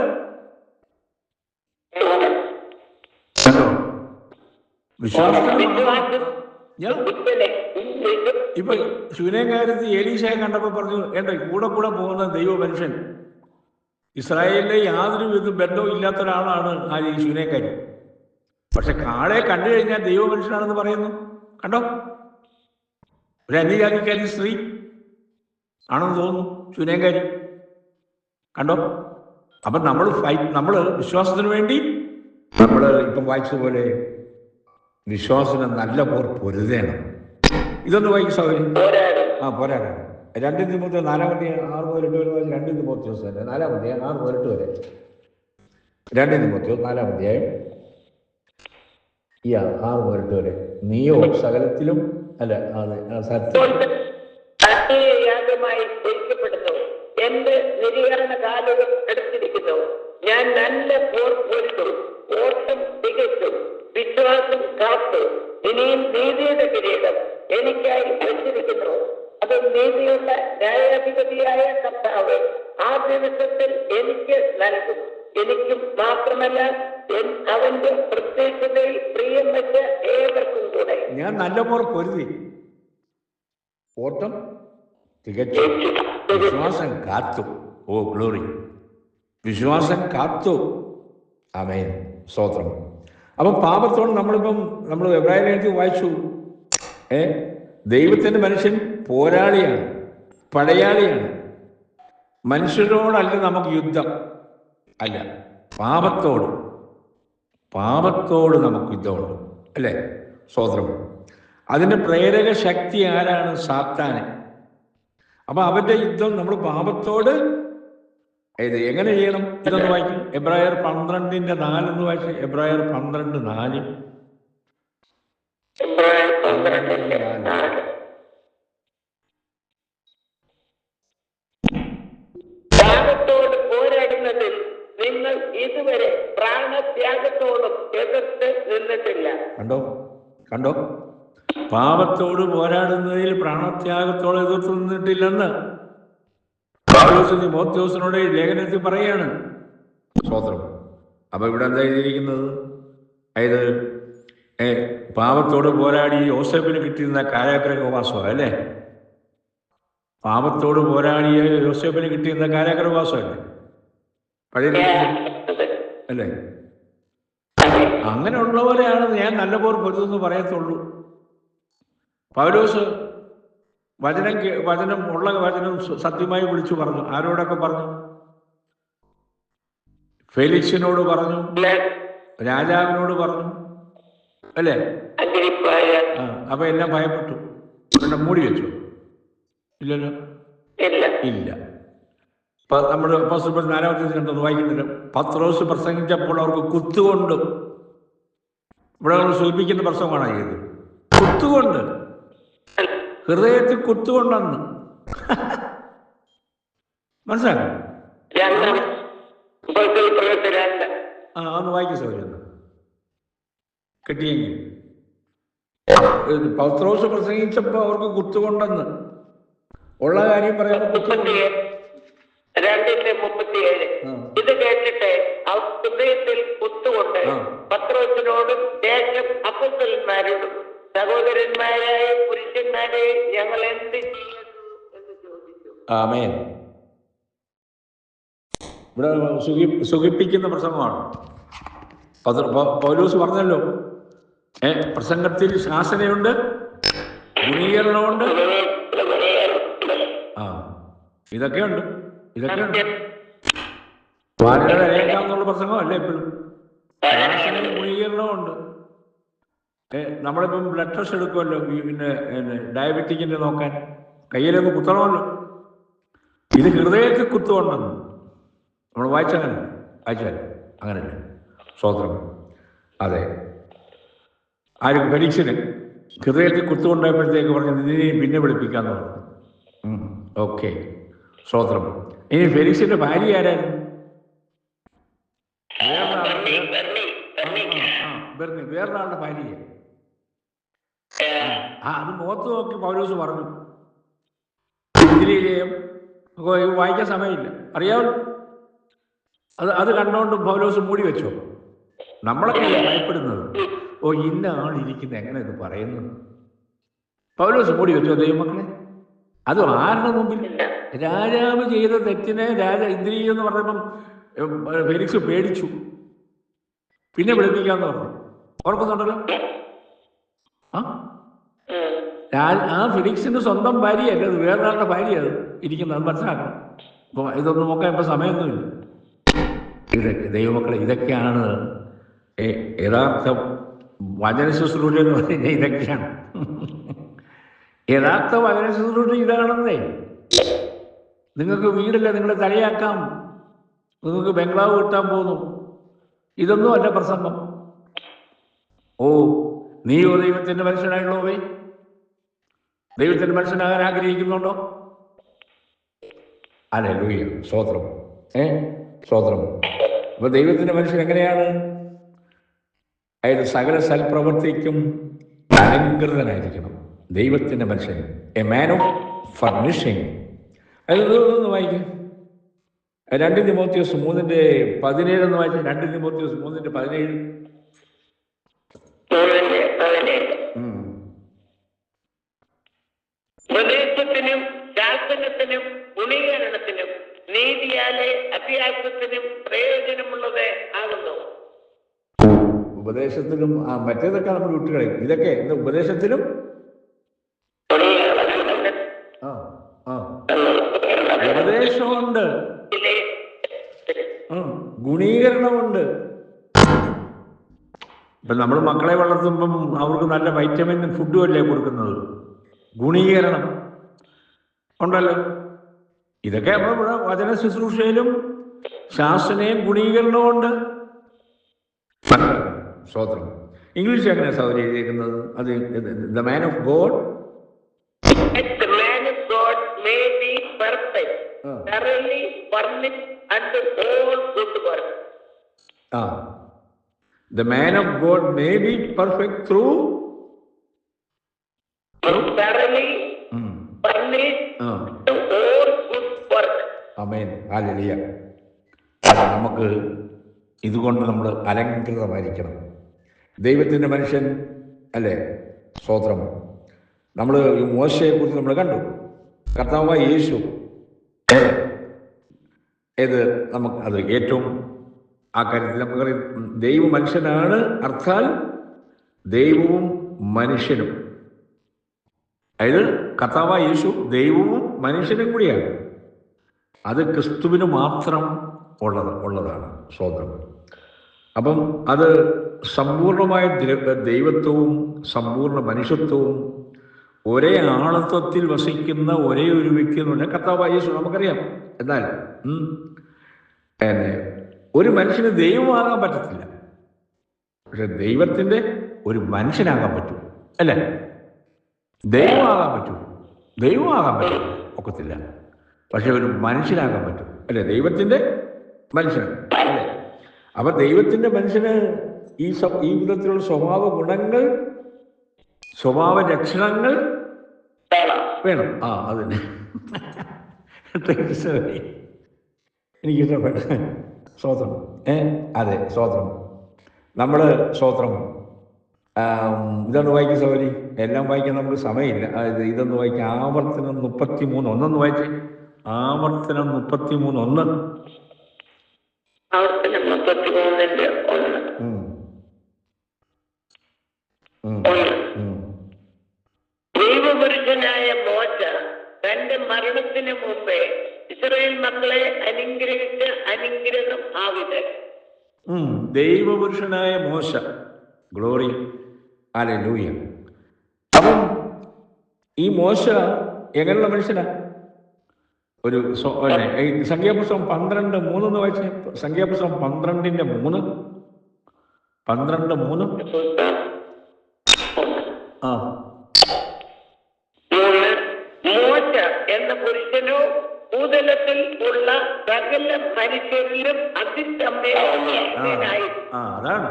ഇപ്പൊ ശൂനേകാര്യത്തിൽ എലീശയെ കണ്ടപ്പോ പറഞ്ഞു, എന്റെ കൂടെ പോകുന്ന ദൈവ മനുഷ്യൻ, ഇസ്രായേലിലെ യാതൊരു വിധ ബന്ധവും ഇല്ലാത്ത ഒരാളാണ് ആ ഈ ശൂനേക്കാരി. പക്ഷെ കാളെ കണ്ടു കഴിഞ്ഞാൽ ദൈവ മനുഷ്യനാണെന്ന് പറയുന്നു. കണ്ടോ? ഒരു അന്യജാതിക്കാരി സ്ത്രീ ആണെന്ന് തോന്നുന്നു ശൂനേകാരി. കണ്ടോ? അപ്പൊ നമ്മൾ വിശ്വാസത്തിന് വേണ്ടി നമ്മൾ ഇപ്പം വായിച്ചതുപോലെ വിശ്വാസത്തിന് നല്ല പോർ പൊരുതേണം. ഇതൊന്ന് വായിക്കും സൗകര്യം. പോരാടണം. 2 തിമോഥെയോസ് 4:6-8 വരെ. 2 തിമോഥെയോസ് 4:6-8 വരെ. 2 തിമോഥെയോസ് 4-6 വരെ. നീയോ സകലത്തിലും അല്ല യാഗമായി ധരിക്കപ്പെടുന്നു, എന്റെ നിര്യാണ കാലവും എടുത്തിരിക്കുന്നു. ഞാൻ നല്ല പോർ പൊരുതു, ഓട്ടം തികച്ചു, വിശ്വാസം കാത്തു. ഇനിയും നീതിയുടെ കിരീടം എനിക്കായി വെച്ചിരിക്കുന്നു. അത് നീതിയുള്ള ന്യായാധിപതിയായ കർത്താവ് ആ ദിവസത്തിൽ എനിക്ക് നൽകും. എനിക്കും മാത്രമല്ല, അവന്റെ പ്രത്യേകതയിൽ പ്രിയം വെച്ച ഏവർക്കും കൂടെ. ഞാൻ നല്ല പോർ പൊരുതി, ഓട്ടം തികച്ചു, വിശ്വാസം കാത്തു. ഓ ഗ്ലോറി, വിശ്വാസം കാത്തു. ആമേൻ, സ്തോത്രം. അപ്പം പാപത്തോട് നമ്മൾ എബ്രായലേഖനത്തിൽ വായിച്ചു, ദൈവത്തിൻ്റെ മനുഷ്യൻ പോരാളിയാണ്, പടയാളിയാണ്. മനുഷ്യരോടല്ല നമുക്ക് യുദ്ധം, അല്ല, പാപത്തോട് നമുക്ക് യുദ്ധമുണ്ട്, അല്ലേ? സ്തോത്രം. അതിൻ്റെ പ്രേരക ശക്തി ആരാണ്? സാത്താന്. അപ്പൊ അവന്റെ യുദ്ധം നമ്മൾ പാപത്തോട് എങ്ങനെ ചെയ്യണം? ഇതൊന്ന് വായിക്കും. എബ്രായർ 12:4 എന്ന് വായിച്ചു. എബ്രായർ 12:4. പാപത്തോട് പോരാടുന്നതിൽ നിങ്ങൾ ഇതുവരെ പ്രാണത്യാഗത്തോടും എതിർത്ത് നിന്നിട്ടില്ല. കണ്ടോ? പാപത്തോട് പോരാടുന്നതിൽ പ്രാണത്യാഗത്തോടെ എതിർത്ത് നിന്നിട്ടില്ലെന്ന് പൗലോസ് തിമോഥെയോസിനോട് ലേഖനത്തിൽ പറയാണ്. സ്തോത്രം. അപ്പൊ ഇവിടെ എന്താ എഴുതിയിരിക്കുന്നത്? അതായത് പാപത്തോട് പോരാടി യോസേഫിന് കിട്ടിയിരുന്ന കാരാഗ്രഹവാസം, അല്ലേ? പാപത്തോട് പോരാടിയ യോസേഫിന് കിട്ടിയിരുന്ന കാരാഗ്രഹവാസമല്ലേ പഴയ അല്ലേ? അങ്ങനെയുള്ളവരെയാണ് ഞാൻ നല്ലപോലെ പൊരുതെന്ന് പറയത്തുള്ളൂ. പൗലോസ് വചനം സത്യമായി വിളിച്ചു പറഞ്ഞു. ആരോടൊക്കെ പറഞ്ഞു? ഫെലിക്സിനോട് പറഞ്ഞു, രാജാവിനോട് പറഞ്ഞു, അല്ലേ? അപ്പൊ എല്ലാം ഭയപ്പെട്ടു. മൂടി വെച്ചു? ഇല്ലല്ലോ, ഇല്ല. നമ്മൾ 4 കണ്ടത് വായിക്കുന്നില്ല. പത്രോസ് പ്രസംഗിച്ചപ്പോൾ അവർക്ക് കുത്തുകൊണ്ട്, ഇവിടെ നമ്മൾ സൂചിപ്പിക്കുന്ന പ്രസംഗമാണ് ചെയ്തത്. കുത്തുകൊണ്ട്, ഹൃദയത്തിൽ കുത്തുകൊണ്ടെന്ന് മനസ്സിലാക്കാം. ഒന്ന് വായിക്കും സൗകര്യം കിട്ടിയെങ്കിൽ. പത്രോസ് പ്രസംഗിച്ചപ്പോ അവർക്ക് കുത്തുകൊണ്ടെന്ന് ഉള്ള കാര്യം പറയാൻ 2:37. ഇത് കേട്ടിട്ട് അവർ ഹൃദയത്തിൽ കുത്തുകൊണ്ട് പത്രോസിനോടും ശേഷം അപ്പോസ്തലന്മാരോടും സഹോദരന്മാരായ പുരുഷന്മാരെ ഞങ്ങൾ എന്ത് ചെയ്യുന്നു എന്ന് ചോദിച്ചു. ആമേൻ. ഇവിടെ സുഖിപ്പിക്കുന്ന പ്രസംഗമാണ്. പൗലോസ് പറഞ്ഞല്ലോ, പ്രസംഗത്തിൽ ശാസനയുണ്ട്, ഗുണീകരണമുണ്ട്, ഇതൊക്കെയുണ്ട്. വളരെ അരയേക്കാന്നുള്ള പ്രസംഗമല്ലേ എപ്പോഴും. ശാസനയും ഗുണീകരണവും ഉണ്ട്. നമ്മളിപ്പം ബ്ലഡ് ടെസ്റ്റ് എടുക്കുമല്ലോ, പിന്നെ ഡയബറ്റിക്കിന്റെ നോക്കാൻ കയ്യിലൊക്കെ കുത്തണമല്ലോ. ഇത് ഹൃദയത്തിൽ കുത്തുകൊണ്ടെന്ന് നമ്മൾ വായിച്ചാൽ അങ്ങനല്ലേ? സ്തോത്രം. അതെ, ആരും ഫെലിക്സിന് ഹൃദയത്തിൽ കുത്തുകൊണ്ടായപ്പോഴത്തേക്ക് പറഞ്ഞു, ഇതിനെയും പിന്നെ വിളിപ്പിക്കാന്ന് പറഞ്ഞു. ഓക്കെ, സ്തോത്രം. ഇനി ഫെലിക്സിന്റെ ഭാര്യ ആരായിരുന്നു? വേറൊരാളുടെ ഭാര്യ. അത് മുഖത്ത് നോക്കി പൗലോസ് പറഞ്ഞു. വായിക്കാൻ സമയമില്ല, അറിയാമല്ലോ. അത് കണ്ടോണ്ട് പൗലോസ് മൂടി വെച്ചോ. നമ്മളൊക്കെ ഭയപ്പെടുന്നത്, ഇന്ന ആളിരിക്കുന്ന എങ്ങനെ ഇത് പറയുന്നു. പൗലോസ് മൂടി വെച്ചോ ദൈവമക്കളെ. അത് ആരുടെ മുമ്പിൽ? രാജാവ് ചെയ്ത തെറ്റിനെ ഇന്ദ്രിയ എന്ന് പറഞ്ഞപ്പം ഫെലിക്സ് പേടിച്ചു. പിന്നെ വിളിപ്പിക്കാന്ന് പറഞ്ഞു. ഓർക്കുന്നുണ്ടല്ലോ? ആ ഫെലിക്സിന്റെ സ്വന്തം ഭാര്യയല്ല, അത് വേറൊരാളുടെ ഭാര്യ അത് ഇരിക്കുന്നത്. മനസ്സിലാക്കണം. അപ്പൊ ഇതൊന്നും നോക്കാൻ ഇപ്പൊ സമയമൊന്നുമില്ല. ദൈവമക്കളെ, ഇതൊക്കെയാണ് യഥാർത്ഥ വചന ശുശ്രൂഷ എന്ന് പറഞ്ഞാൽ. ഇതൊക്കെയാണ് യഥാർത്ഥ വചന ശുശ്രൂഷ. ഇതാണെന്നേ. നിങ്ങൾക്ക് വീടില്ല, നിങ്ങളെ തലയാക്കാം, നിങ്ങൾക്ക് ബംഗ്ലാവ് കിട്ടാൻ പോകുന്നു. ഇതൊന്നും അല്ല പ്രസംഗം. നീയോ ദൈവത്തിന്റെ മനുഷ്യനായുള്ളവേ? ദൈവത്തിന്റെ മനുഷ്യനാകാൻ ആഗ്രഹിക്കുന്നുണ്ടോ? ഹല്ലേലൂയ, സ്തോത്രം. സ്തോത്രം. അപ്പൊ ദൈവത്തിന്റെ മനുഷ്യൻ എങ്ങനെയാണ്? അതായത് സകല സൽപ്രവൃത്തിക്കും അലങ്കൃതനായിരിക്കണം ദൈവത്തിന്റെ മനുഷ്യൻ. A man of furnishing. അതൊന്ന് വായിക്കും. 2 തിമോത്തിയോസ് 3:17 എന്ന് വായിച്ചു. 2 തിമോത്തിയോസ് 3:17. ഉപദേശിച്ച ഉപദേശത്തിനും ശാസനത്തിനും ഗുണീകരണത്തിനും നീതിയാലെ അഭ്യാസത്തിനും പ്രയോജനമുള്ളത് ആകുന്നു. ഉപദേശത്തിനും മറ്റേതൊക്കെ നമ്മൾ വിട്ടുകളയും. ഇതൊക്കെ എന്താ? ഉപദേശത്തിനും ഉപദേശമുണ്ട്, ഗുണീകരണമുണ്ട്. ഇപ്പൊ നമ്മൾ മക്കളെ വളർത്തുമ്പം അവർക്ക് നല്ല വൈറ്റമിൻ ഫുഡും അല്ലേ കൊടുക്കുന്നത്. ഗുണീകരണം ഉണ്ടല്ലോ. ഇതൊക്കെ നമ്മുടെ വചന ശുശ്രൂഷയിലും ശാസനയും ഗുണീകരണവും ഉണ്ട്. സ്തോത്രം. ഇംഗ്ലീഷ് എങ്ങനെയാ സൗകര്യം എഴുതിയിരിക്കുന്നത്? അത് the man of God the man of God may be perfect through thoroughly furnished to all good work. Amen. Hallelujah. നമുക്ക് ഇതുകൊണ്ട് നമ്മൾ അലങ്കൃതമായിരിക്കണം. ദൈവത്തിൻ്റെ മനുഷ്യൻ അല്ലേ? സ്തോത്രം. നമ്മൾ ഈ മോശയെക്കുറിച്ച് നമ്മൾ കണ്ടു. കർത്താവായ യേശു ഏത് നമുക്ക് അത് ഏറ്റവും ആ കാര്യത്തിൽ നമുക്കറിയാം. ദൈവ മനുഷ്യനാണ്. അർത്ഥാൽ ദൈവവും മനുഷ്യനും. അതായത് കർത്താവായ യേശു ദൈവവും മനുഷ്യനും കൂടിയാണ്. അത് ക്രിസ്തുവിന് മാത്രം ഉള്ളതാണ്. സ്തോത്രം. അപ്പം അത് സമ്പൂർണമായ ദൈവത്വവും സമ്പൂർണ്ണ മനുഷ്യത്വവും ഒരേ ആളത്വത്തിൽ വസിക്കുന്ന ഒരേ ഒരു വ്യക്തി എന്ന് പറഞ്ഞാൽ കർത്താവായ യേശു. നമുക്കറിയാം. എന്നാൽ ഒരു മനുഷ്യന് ദൈവമാകാൻ പറ്റത്തില്ല. പക്ഷെ ദൈവത്തിൻ്റെ ഒരു മനുഷ്യനാകാൻ പറ്റും അല്ലേ? ദൈവമാകാൻ പറ്റും. ദൈവമാകാൻ പറ്റും ഒക്കത്തില്ല. പക്ഷെ ഒരു മനുഷ്യനാകാൻ പറ്റും അല്ലേ? ദൈവത്തിൻ്റെ മനുഷ്യൻ അല്ലേ? അപ്പൊ ദൈവത്തിൻ്റെ മനുഷ്യന് ഈ വിധത്തിലുള്ള സ്വഭാവ ഗുണങ്ങൾ, സ്വഭാവ ലക്ഷണങ്ങൾ വേണം. അത് തന്നെ എനിക്കിഷ്ടപ്പെട്ട സ്തോത്രം. അതെ, സ്തോത്രം. നമ്മൾ സ്തോത്രം ഇതൊന്ന് വായിക്കും സൗകര്യം. എല്ലാം വായിക്കാൻ നമുക്ക് സമയമില്ല. ഇതൊന്ന് വായിക്കാം. ആവർത്തനം 33 ഒന്നൊന്ന് വായിച്ചേ. ആവർത്തനം 33:1. ദൈവപുരുഷനായ മോശ തന്റെ മരണത്തിന് മുമ്പേ ഇസ്രായേൽ മക്കളെ അനുഗ്രഹിച്ച അനുഗ്രഹം ആവിത്. ദൈവപുരുഷനായ മോശ. ഗ്ലോറി. ഹല്ലേലൂയ. അപ്പം ഈ മോശ എങ്ങനെയുള്ള മനുഷ്യനാ? ഒരു സംഖ്യാപുസ്തകം 12:3 വായിച്ചേ. സംഖ്യാപുസ്തകം 12:3. 12:3. മോശ എന്ന പുരുഷനോ ഭൂതലത്തിൽ ഉള്ള സകല മനുഷ്യരിലും അതിസമ്മേളനായി. അതാണ്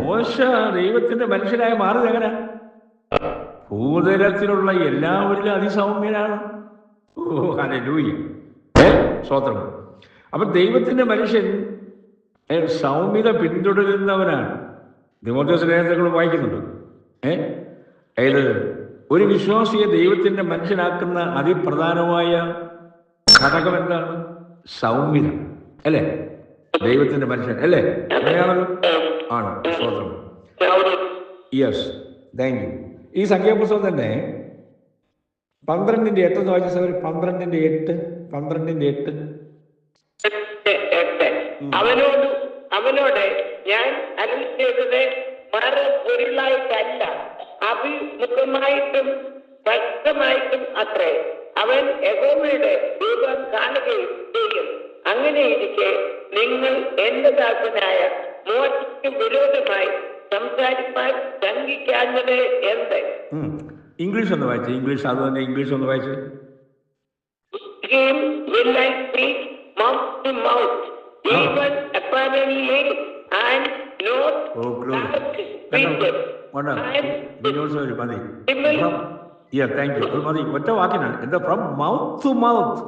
മോശ ദൈവത്തിന്റെ മനുഷ്യനായി മാറുന്നത് എങ്ങനെ? ഭൂതലത്തിലുള്ള എല്ലാവരിലും അതിസൗമ്യനാണ്. ഹല്ലേലൂയ. സ്തോത്രം. അപ്പൊ ദൈവത്തിന്റെ മനുഷ്യൻ സൗമ്യത പിന്തുടരുന്നവനാണ്. തിമോഥെയോസ് ലേഖനങ്ങൾ വായിക്കുന്നുണ്ട്. അതായത് ഒരു വിശ്വാസിയെ ദൈവത്തിന്റെ മനുഷ്യനാക്കുന്ന അതിപ്രധാനമായ ഘടകം എന്താണ്? സൗമ്യത അല്ലേ? ദൈവത്തിന്റെ മനുഷ്യൻ അല്ലേ? അങ്ങനെയാണല്ലോ. ആണ്. സ്തോത്രം. Yes, thank you. ഈ സംഖ്യാപുസ്തകം തന്നെ 12:8 എന്ന് വായിച്ച സൗകര്യം. 12:8. അവനോട് ഞാൻ അരുളി ചെയ്തത് മറുപൊരുളായിട്ടല്ല, അഭിമുഖമായിട്ടും വ്യക്തമായിട്ടും അത്രേ. അവൻ യഹോവയുടെ രൂപം കാണുകയും ചെയ്യും. അങ്ങനെയിരിക്കെ നിങ്ങൾ എന്റെ ദാസനായ മോശയ്ക്ക് വിരോധമായി സംസാരിക്കാൻ ശങ്കിക്കാഞ്ഞത് എന്ത്? ഇംഗ്ലീഷ് ഒന്ന് വായിച്ചേ. ഇംഗ്ലീഷ് അത് തന്നെ. ഇംഗ്ലീഷ് ഒന്ന് വായിച്ചേ. Will I speak mouth to mouth, even apparently and not ഒറ്റ വാക്കിനാണ്. എന്താ? From mouth to mouth.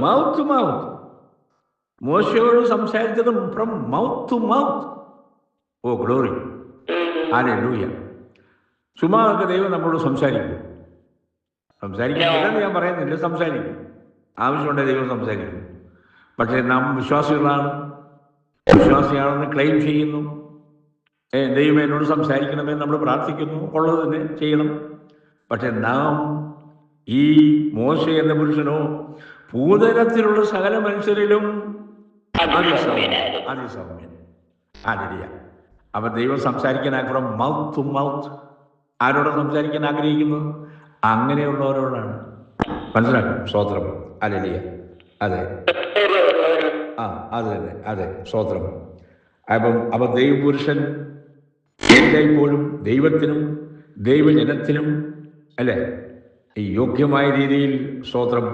Mouth to mouth. മോശയോട് സംസാരിച്ചതും from mouth to mouth. Oh glory. Hallelujah. ചുമ്മാ ഒക്കെ ദൈവം നമ്മളോട് സംസാരിക്കും. സംസാരിക്കുന്നില്ലെന്ന് ഞാൻ പറയുന്നില്ല, സംസാരിക്കും. ആവശ്യമുണ്ടെങ്കിൽ ദൈവം സംസാരിക്കും. പക്ഷേ നാം വിശ്വാസിയാണെന്ന് ക്ലെയിം ചെയ്യുന്നു. ദൈവം എന്നോട് സംസാരിക്കണമെന്ന് നമ്മൾ പ്രാർത്ഥിക്കുന്നു, ഉള്ളത് തന്നെ ചെയ്യണം. പക്ഷെ നാം ഈ മോശ എന്ന പുരുഷനോ ഭൂതലത്തിലുള്ള സകല മനുഷ്യരിലും അതിസൗമ്യൻ. അവർ ദൈവം സംസാരിക്കാൻ ഫ്രം മൗത്ത് ടു മൗത്ത്. ആരോട് സംസാരിക്കാൻ ആഗ്രഹിക്കുന്നത്? അങ്ങനെയുള്ളവരോടാണ്. മനസ്സിലാക്കും. സ്തോത്രം. ഹല്ലേലൂയ. അതെ, അത് തന്നെ. അതെ, സ്തോത്രം. അപ്പം ദൈവപുരുഷൻ എല്ലായ്പ്പോഴും ദൈവത്തിനും ദൈവജനത്തിനും അല്ലേ ഈ യോഗ്യമായ രീതിയിൽ സ്തോത്രം.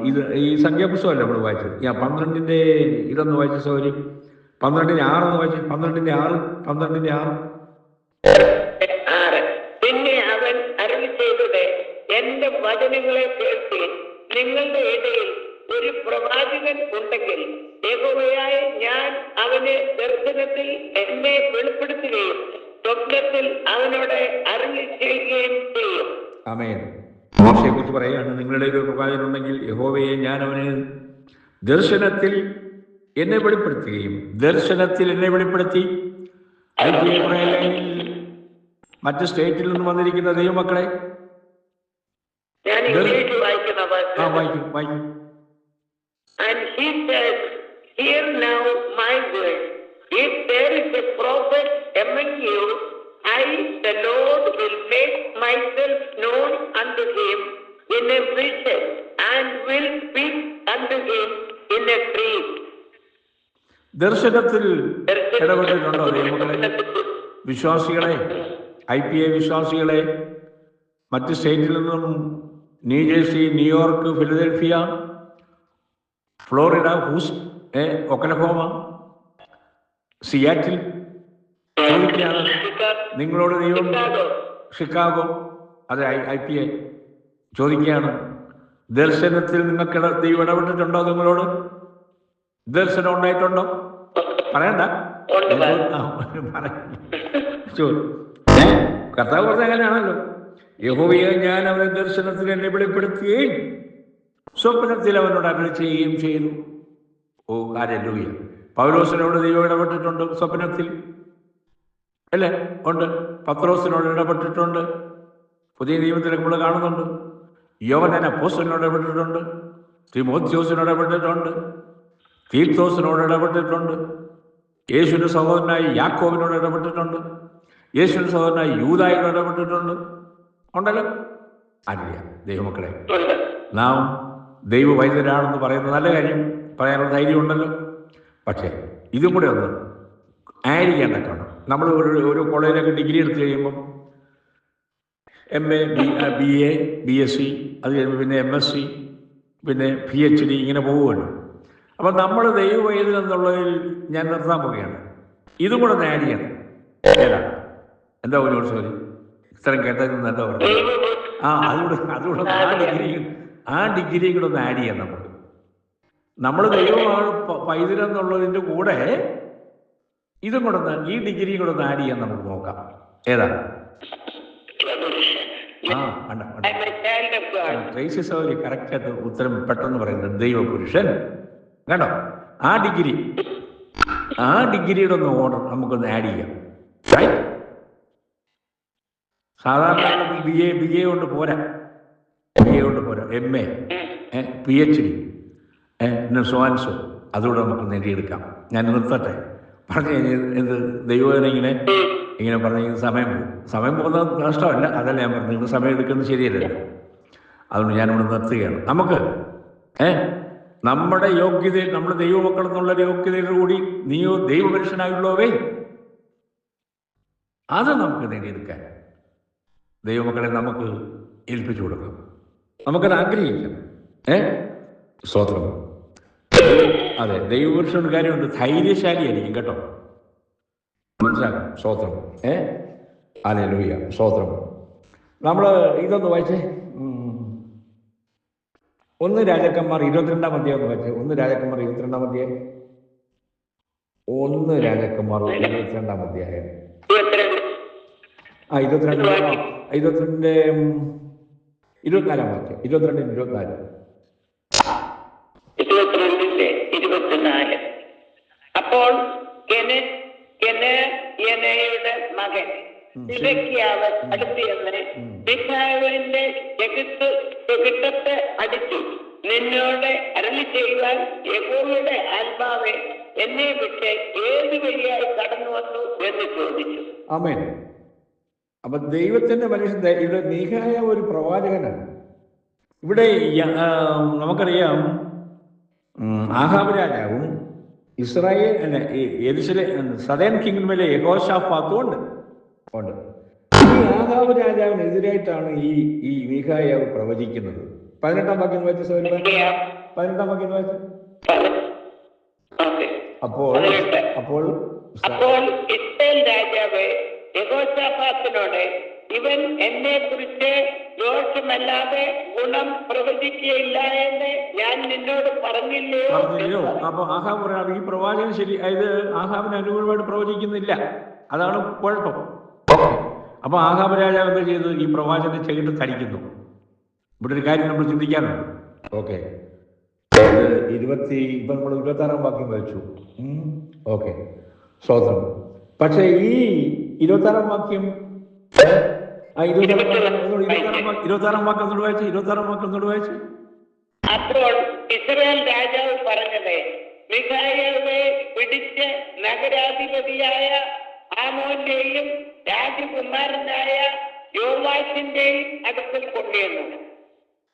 ഇത് ഈ സംഖ്യാപുസ്തകമല്ല നമ്മൾ വായിച്ചത്. ഞാൻ 12-ന്റെ ഇതൊന്ന് വായിച്ച സൗകര്യം 12-6 ഒന്ന് വായിച്ചു. 12-6 പിന്നെ അവൻ അരുളി ചെയ്തത്, എന്റെ വചനങ്ങളെ കേൾപ്പി, നിങ്ങളുടെ ഇടയിൽ ഒരു പ്രവാചകൻ ഉണ്ടെങ്കിൽ യഹോവയായ ഞാൻ അവന് ദർശനത്തിൽ എന്നെ വെളിപ്പെടുത്തുകയും സ്വപ്നത്തിൽ അവനോട് അരുളി ചെയ്യുകയും ചെയ്യും. ആമേൻ. മോശയെക്കുറിച്ച് പറയുകയാണ്, നിങ്ങളുടെ ഒരു പ്രവാചകൻ ഉണ്ടെങ്കിൽ യഹോവയെ ഞാൻ അവന് ദർശനത്തിൽ എന്നെ വെളിപ്പെടുത്തുകയും. ദർശനത്തിൽ എന്നെ വെളിപ്പെടുത്തി. മറ്റ് സ്റ്റേറ്റിൽ നിന്ന് വന്നിരിക്കുന്ന ദൈവമക്കളെ വായിക്കും. And he said, hear now my word. If there is a prophet among you, I, the Lord, will make myself known unto him in a vision, and will speak unto him in a dream. ദർശനത്തിൽ ഇടപെട്ടിട്ടുണ്ടോ ദൈവമക്കളെ? വിശ്വാസികളെ, IPA വിശ്വാസികളെ, മറ്റ് സ്റ്റേറ്റിൽ നിന്നും New Jersey, New York, Philadelphia, Florida, Oklahoma, Seattle ചോദിക്കുകയാണ് നിങ്ങളോട് ദൈവം. ഷിക്കാഗോ, അതെ, IPA ചോദിക്കുകയാണ്, ദർശനത്തിൽ നിങ്ങൾക്ക് ദൈവം ഇടപെട്ടിട്ടുണ്ടോ? നിങ്ങളോട് ദർശനം ഉണ്ടായിട്ടുണ്ടോ? പറയണ്ട. കർത്താവ് പറഞ്ഞ അങ്ങനെയാണല്ലോ, യഹോവയെ ഞാൻ അവനെ ദർശനത്തിൽ എന്നെ വെളിപ്പെടുത്തുകയും സ്വപ്നത്തിൽ അവനോട് അരുളി ചെയ്യുകയും ചെയ്തു. ഓ ഹല്ലേലൂയ. പൗലോസിനോട് ദൈവം ഇടപെട്ടിട്ടുണ്ട് സ്വപ്നത്തിൽ, അല്ലേ? ഉണ്ട്. പത്രോസിനോട് ഇടപെട്ടിട്ടുണ്ട്. പുതിയ നിയമത്തിൽ നമ്മൾ കാണുന്നുണ്ട്. യോഹന്നാൻ അപ്പോസ്തലനോട് ഇടപെട്ടിട്ടുണ്ട്. തിമോഥെയോസിനോട് ഇടപെട്ടിട്ടുണ്ട്. തീത്തോസിനോട് ഇടപെട്ടിട്ടുണ്ട്. യേശുവിന്റെ സഹോദരനായി യാക്കോബിനോട് ഇടപെട്ടിട്ടുണ്ട്. യേശുവിന്റെ സഹോദരനായി യൂദായോട് ഇടപെട്ടിട്ടുണ്ട്. ഉണ്ടല്ലോ. അറിയ ദൈവമക്കളെ, നാം ദൈവവൈദ്യരാണെന്ന് പറയുന്നത് നല്ല കാര്യം, പറയാനുള്ള ധൈര്യം ഉണ്ടല്ലോ. പക്ഷേ ഇതും കൂടെ ഒന്ന് ആഡ് ചെയ്യേണ്ടതാണ്. നമ്മൾ ഒരു കോളേജിലൊക്കെ ഡിഗ്രി എടുത്തു കഴിയുമ്പം MA, BA, BSc, അത് കഴിയുമ്പോൾ പിന്നെ MSc, പിന്നെ PhD, ഇങ്ങനെ പോവുകയാണ്. അപ്പം നമ്മൾ ദൈവവൈദ്യൻ എന്നുള്ളതിൽ ഞാൻ നിർത്താൻ പോവുകയാണ്. ഇതും കൂടെ ഒന്ന് ആഡ് ചെയ്യണം. എന്താ ഒരു സോറി, ഇത്രയും കേട്ടതിൽ നിന്ന് എന്താ പറയുക? അതുകൂടെ ആ ഡിഗ്രി കൂടെ ഒന്ന് ആഡ് ചെയ്യാം. നമ്മൾ ദൈവമാണ് പൈതലെന്നുള്ളതിൻ്റെ കൂടെ ഇതും കൂടെ ഒന്ന്, ഈ ഡിഗ്രിയും കൂടെ ഒന്ന് ആഡ് ചെയ്യാൻ നമുക്ക് നോക്കാം. ഏതാ? ട്രേസി സൗകര്യം കറക്റ്റായിട്ട് ഉത്തരം പെട്ടെന്ന് പറയുന്നത് ദൈവപുരുഷൻ. കേട്ടോ? ആ ഡിഗ്രിയുടെ ഒന്ന് ഓർഡർ നമുക്കൊന്ന് ആഡ് ചെയ്യാം. സാധാരണ BA കൊണ്ട് പോരാ. MA, PhD, പിന്നെ സോൻസോ, അതുകൂടെ നമുക്ക് നേടിയെടുക്കാം. ഞാൻ നിർത്തട്ടെ. പറഞ്ഞു കഴിഞ്ഞാൽ എന്ത് ദൈവം ഇങ്ങനെ പറഞ്ഞ സമയം പോകുന്നത് നഷ്ടമല്ല. അതല്ല ഞാൻ പറഞ്ഞു, നിങ്ങൾ സമയം എടുക്കുന്നത് ശരിയല്ലല്ലോ. അതുകൊണ്ട് ഞാനിവിടെ നിർത്തുകയാണ്. നമുക്ക് നമ്മുടെ യോഗ്യതയിൽ, നമ്മുടെ ദൈവമക്കൾ എന്നുള്ള യോഗ്യതയിലൂടി നീയോ ദൈവപുരുഷനായുള്ളവേ, അത് നമുക്ക് നേടിയെടുക്കാൻ ദൈവമക്കളെ നമുക്ക് ഏൽപ്പിച്ചു കൊടുക്കാം. നമുക്കത് ആഗ്രഹിക്കാം. സ്തോത്രം. അതെ, ദൈവപുരുഷൻ കാര്യമുണ്ട്, ധൈര്യശാലിയായിരിക്കും കേട്ടോ. മനസ്സിലാക്കാം. സ്തോത്രം. ഹല്ലേലൂയ. സ്തോത്രം. നമ്മൾ ഇതൊന്ന് വായിച്ചേ. 1 രാജാക്കന്മാർ 22-ാം അധ്യായം ഒന്ന് വായിച്ചേ. 1 രാജാക്കന്മാർ 22-ാം അധ്യായം. 1 രാജാക്കന്മാർ 22-ാം അധ്യായം. 22-ന്റെ 24 വാക്യം. 22-24. 22-24. അപ്പോൾ കെനയയുടെ മകൻ സിദെക്കീയാവ് അടുത്തിയെന്ന് മിഖായേലിന്റെ ചെകിട്ടത്തെ അടിച്ചു, നിന്നോട് അരുളി ചെയ്യുവാൻ യഹോവയുടെ ആത്മാവെ എന്നെ വിട്ട് ഏത് വഴിയായി കടന്നു വന്നു എന്ന് ചോദിച്ചു. ആമേൻ. അപ്പൊ ദൈവത്തിന്റെ മനുഷ്യൻ ഇവിടെ മീഖായ ഒരു പ്രവാചകനാണ്. ഇവിടെ നമുക്കറിയാം, ആഹാബ് രാജാവും ഇസ്രായേൽ സദേൺ കിങ്ഡമിലെ യഹോശാഫാത്തും ഉണ്ട്. ഈ ആഹാബ് രാജാവിനെതിരായിട്ടാണ് ഈ മീഖായാവ് പ്രവചിക്കുന്നത്. 18-ാം വാക്യം വായിച്ച സഹോദരൻ, 18-ാം വാക്യം വായിച്ചു. അപ്പോൾ ഇസ്രായേൽ രാജാവ് യഹോശാഫാത്തിനോട്, ഇവൻ എന്നെ കുറിച്ച് ദോഷമല്ലാതെ ഗുണം പ്രവചിക്കുകയില്ല എന്ന് ഞാൻ നിന്നോട് പറഞ്ഞില്ലയോ? അപ്പൊ ആഹാബ് പറയാം, ഈ പ്രവാചകൻ ശരി, അതായത് ആഹാബിന് അനുകൂലമായിട്ട് പ്രവചിക്കുന്നില്ല, അതാണ് കുഴപ്പം. അപ്പൊ ആഹാബ് രാജാവ് എന്താ ചെയ്തു? ഈ പ്രവാചകനെ ചെകിട്ട് തടിക്കുന്നു. ഇവിടെ ഒരു കാര്യം നമ്മൾ ചിന്തിക്കാനുണ്ട്. ഓക്കെ, ഇപ്പൊ നമ്മൾ 26-ാം വാക്യം വായിച്ചു. ഓക്കെ, സ്വതന്ത്രം. പക്ഷെ ഈ 26-ാം വാക്യം 26-ാം വാക്യം വായിച്ചു. അപ്പോൾ ഇസ്രായേൽ രാജാവ് പറഞ്ഞത്, മിഖായേലിനെ പിടിച്ച് നഗരാധിപതിയായ ആമോന്റെയും രാജകുമാരനായ യോവാശിന്റെയും അടുക്കൽ കൊണ്ടുവന്നു.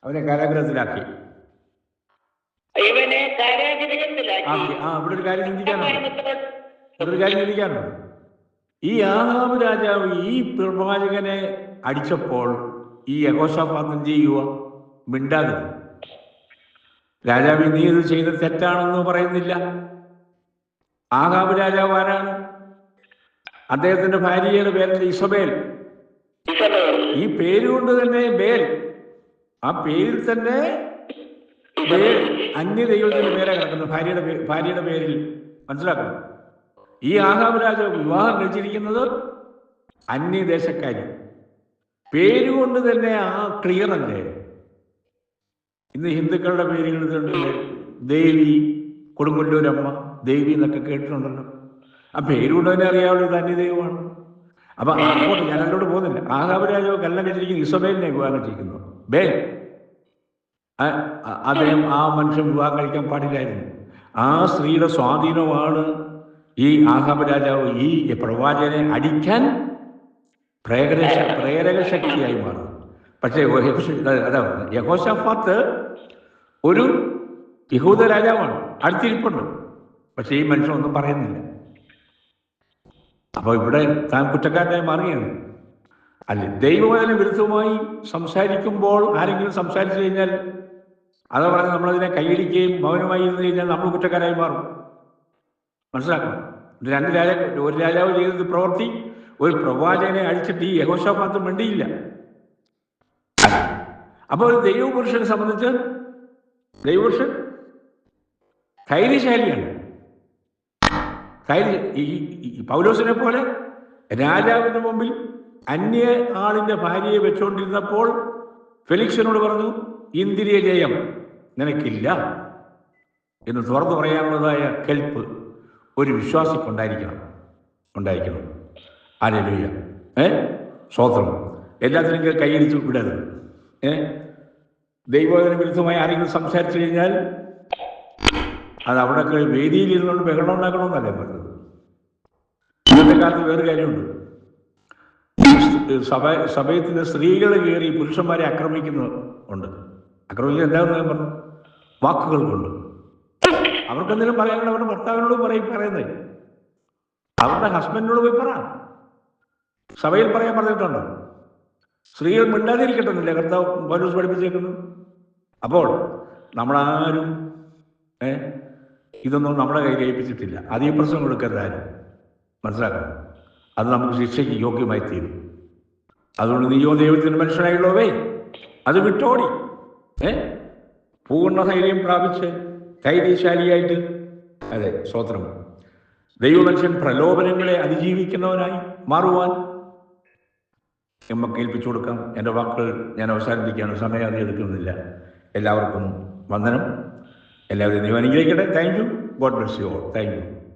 അവനെ കാരാഗ്രഹത്തിലാക്കി. ഇവനെ കാരാഗ്രഹത്തിലാക്കി. ഇവിടെ ഒരു കാര്യം ചിന്തിക്കാനുണ്ട്. ഈ ആഹാബ് രാജാവ് ഈ പ്രവാചകനെ അടിച്ചപ്പോൾ ഈ യഹോശാഫാത്ത് എന്ത് ചെയ്യുക? മിണ്ടാതിരുന്നു. രാജാവ് നീ ഇത് ചെയ്ത് തെറ്റാണെന്ന് പറയുന്നില്ല. ആഹാബ് രാജാവ് ആരാണ്? അദ്ദേഹത്തിന്റെ ഭാര്യയുടെ പേരുണ്ട് ഇസബേൽ. ഈ പേരുകൊണ്ട് തന്നെ ബേൽ, ആ പേരിൽ തന്നെ ബേൽ അന്യ ദൈവത്തിന്റെ പേരെ കിടക്കുന്നു. ഭാര്യയുടെ പേരിൽ മനസ്സിലാക്കണം. ഈ ആഹാബ് രാജാവ് വിവാഹം കഴിച്ചിരിക്കുന്നത് അന്യദേശക്കാരി. പേരുകൊണ്ട് തന്നെ ആ ക്ലിയർ അല്ലേ? ഇന്ന് ഹിന്ദുക്കളുടെ പേരുകൾ ദേവി, കൊടുങ്ങല്ലൂരമ്മ, ദേവി എന്നൊക്കെ കേട്ടിട്ടുണ്ടല്ലോ. ആ പേരുകൊണ്ട് തന്നെ അറിയാവുള്ളൂ ഇത് അന്യദൈവമാണ്. അപ്പൊ അങ്ങോട്ട് ഞാൻ അതിലോട്ട് പോകുന്നില്ല. ആഹാബ് രാജാവ് കല്യാണം കഴിച്ചിരിക്കുന്നു ഇസബേലിനെ വിവാഹം കഴിച്ചിരിക്കുന്നു. ബേൽ അദ്ദേഹം ആ മനുഷ്യൻ വിവാഹം കഴിക്കാൻ പാടില്ലായിരുന്നു. ആ സ്ത്രീയുടെ സ്വാധീനമാണ് ഈ ആഹാബ് രാജാവ് ഈ പ്രവാചകനെ അടിക്കാൻ പ്രേരക ശക്തിയായി മാറുന്നു. പക്ഷേ യഹോശാഫാത്ത് ഒരു യഹൂദ രാജാവാണ്, അടുത്തിരിപ്പുണ്ട്. പക്ഷെ ഈ മനുഷ്യനൊന്നും പറയുന്നില്ല. അപ്പൊ ഇവിടെ താൻ കുറ്റക്കാരനായി മാറുകയാണ്. അല്ലെ, ദൈവവചന വിരുദ്ധമായി സംസാരിക്കുമ്പോൾ ആരെങ്കിലും സംസാരിച്ചു കഴിഞ്ഞാൽ അതാ പറഞ്ഞ് നമ്മളതിനെ കൈയടിക്കുകയും മൗനമായി ഇരുന്ന് കഴിഞ്ഞാൽ നമ്മൾ കുറ്റക്കാരായി മാറും. മനസ്സിലാക്കണം. ഒരു രാജാവ് ചെയ്തത് പ്രവൃത്തി, ഒരു പ്രവാചകനെ അടിച്ചിട്ട് ഈ യഹോശാഫാത്ത് വേണ്ടിയില്ല. അപ്പൊ ഒരു ദൈവപുരുഷനെ സംബന്ധിച്ച് ദൈവപുരുഷൻ ധൈര്യശാലിയാണ്. പൗലോസിനെ പോലെ രാജാവിന്റെ മുമ്പിൽ അന്യ ആളിന്റെ ഭാര്യയെ വെച്ചുകൊണ്ടിരുന്നപ്പോൾ ഫെലിക്സിനോട് പറഞ്ഞു, ഇന്ദ്രിയ ജയം നിനക്കില്ല എന്ന് തുറന്നു പറയാനുള്ളതായ കെൽപ്പ് ഒരു വിശ്വാസിക്കുണ്ടായിരിക്കണം. ഹല്ലേലൂയ. സ്തോത്രം. എല്ലാത്തിനും കൈയടിച്ച് വിടരുത്. ദൈവവചന വിരുദ്ധമായി ആരെങ്കിലും സംസാരിച്ചു കഴിഞ്ഞാൽ അത് അവിടെ വേദിയിൽ ഇരുന്നുകൊണ്ട് ബഹളം ഉണ്ടാക്കണമെന്നല്ലേ പറഞ്ഞത്. ഇന്നത്തെ കാലത്ത് വേറെ കാര്യമുണ്ട്. സഭയത്തിന് സ്ത്രീകൾ കയറി പുരുഷന്മാരെ ആക്രമിക്കുന്നുണ്ട്. ആക്രമിക്കുന്നത് എന്താണെന്ന് ഞാൻ പറഞ്ഞു, വാക്കുകൾ കൊണ്ട്. അവർക്കെന്തെങ്കിലും പറയാനുള്ള അവരുടെ ഭർത്താവിനോട് പറയുന്നത്, അവരുടെ ഹസ്ബൻഡിനോട് പോയി പറ. സഭയിൽ പറയാൻ പറഞ്ഞിട്ടുണ്ടോ? സ്ത്രീകൾ മിണ്ടാതിരിക്കട്ടെന്നില്ല കർത്താവ് പൗലോസ് പഠിപ്പിച്ചേക്കുന്നു. അപ്പോൾ നമ്മളാരും ഇതൊന്നും നമ്മുടെ കയ്യിൽ ഏൽപ്പിച്ചിട്ടില്ല. അധിക പ്രശ്നം കൊടുക്കരുതാരും. മനസ്സിലാക്കണം. അത് നമുക്ക് ശിക്ഷയ്ക്ക് യോഗ്യമായി തീരും. അതുകൊണ്ട് നീയോ ദൈവത്തിന്റെ മനുഷ്യനായുള്ളവേ അത് വിട്ടോടി പൂർണ്ണ ധൈര്യം പ്രാപിച്ച് ധൈര്യശാലിയായിട്ട്, അതെ സ്തോത്രം, ദൈവമനുഷ്യൻ പ്രലോഭനങ്ങളെ അതിജീവിക്കുന്നവനായി മാറുവാൻ നമുക്ക് ഏൽപ്പിച്ചു കൊടുക്കാം. എൻ്റെ വാക്കുകൾ ഞാൻ അവസാനിപ്പിക്കുകയാണ്, സമയം അധികം എടുക്കുന്നില്ല. എല്ലാവർക്കും വന്ദനം. എല്ലാവരും ദൈവം അനുഗ്രഹിക്കട്ടെ. Thank you. God bless you all. Thank you.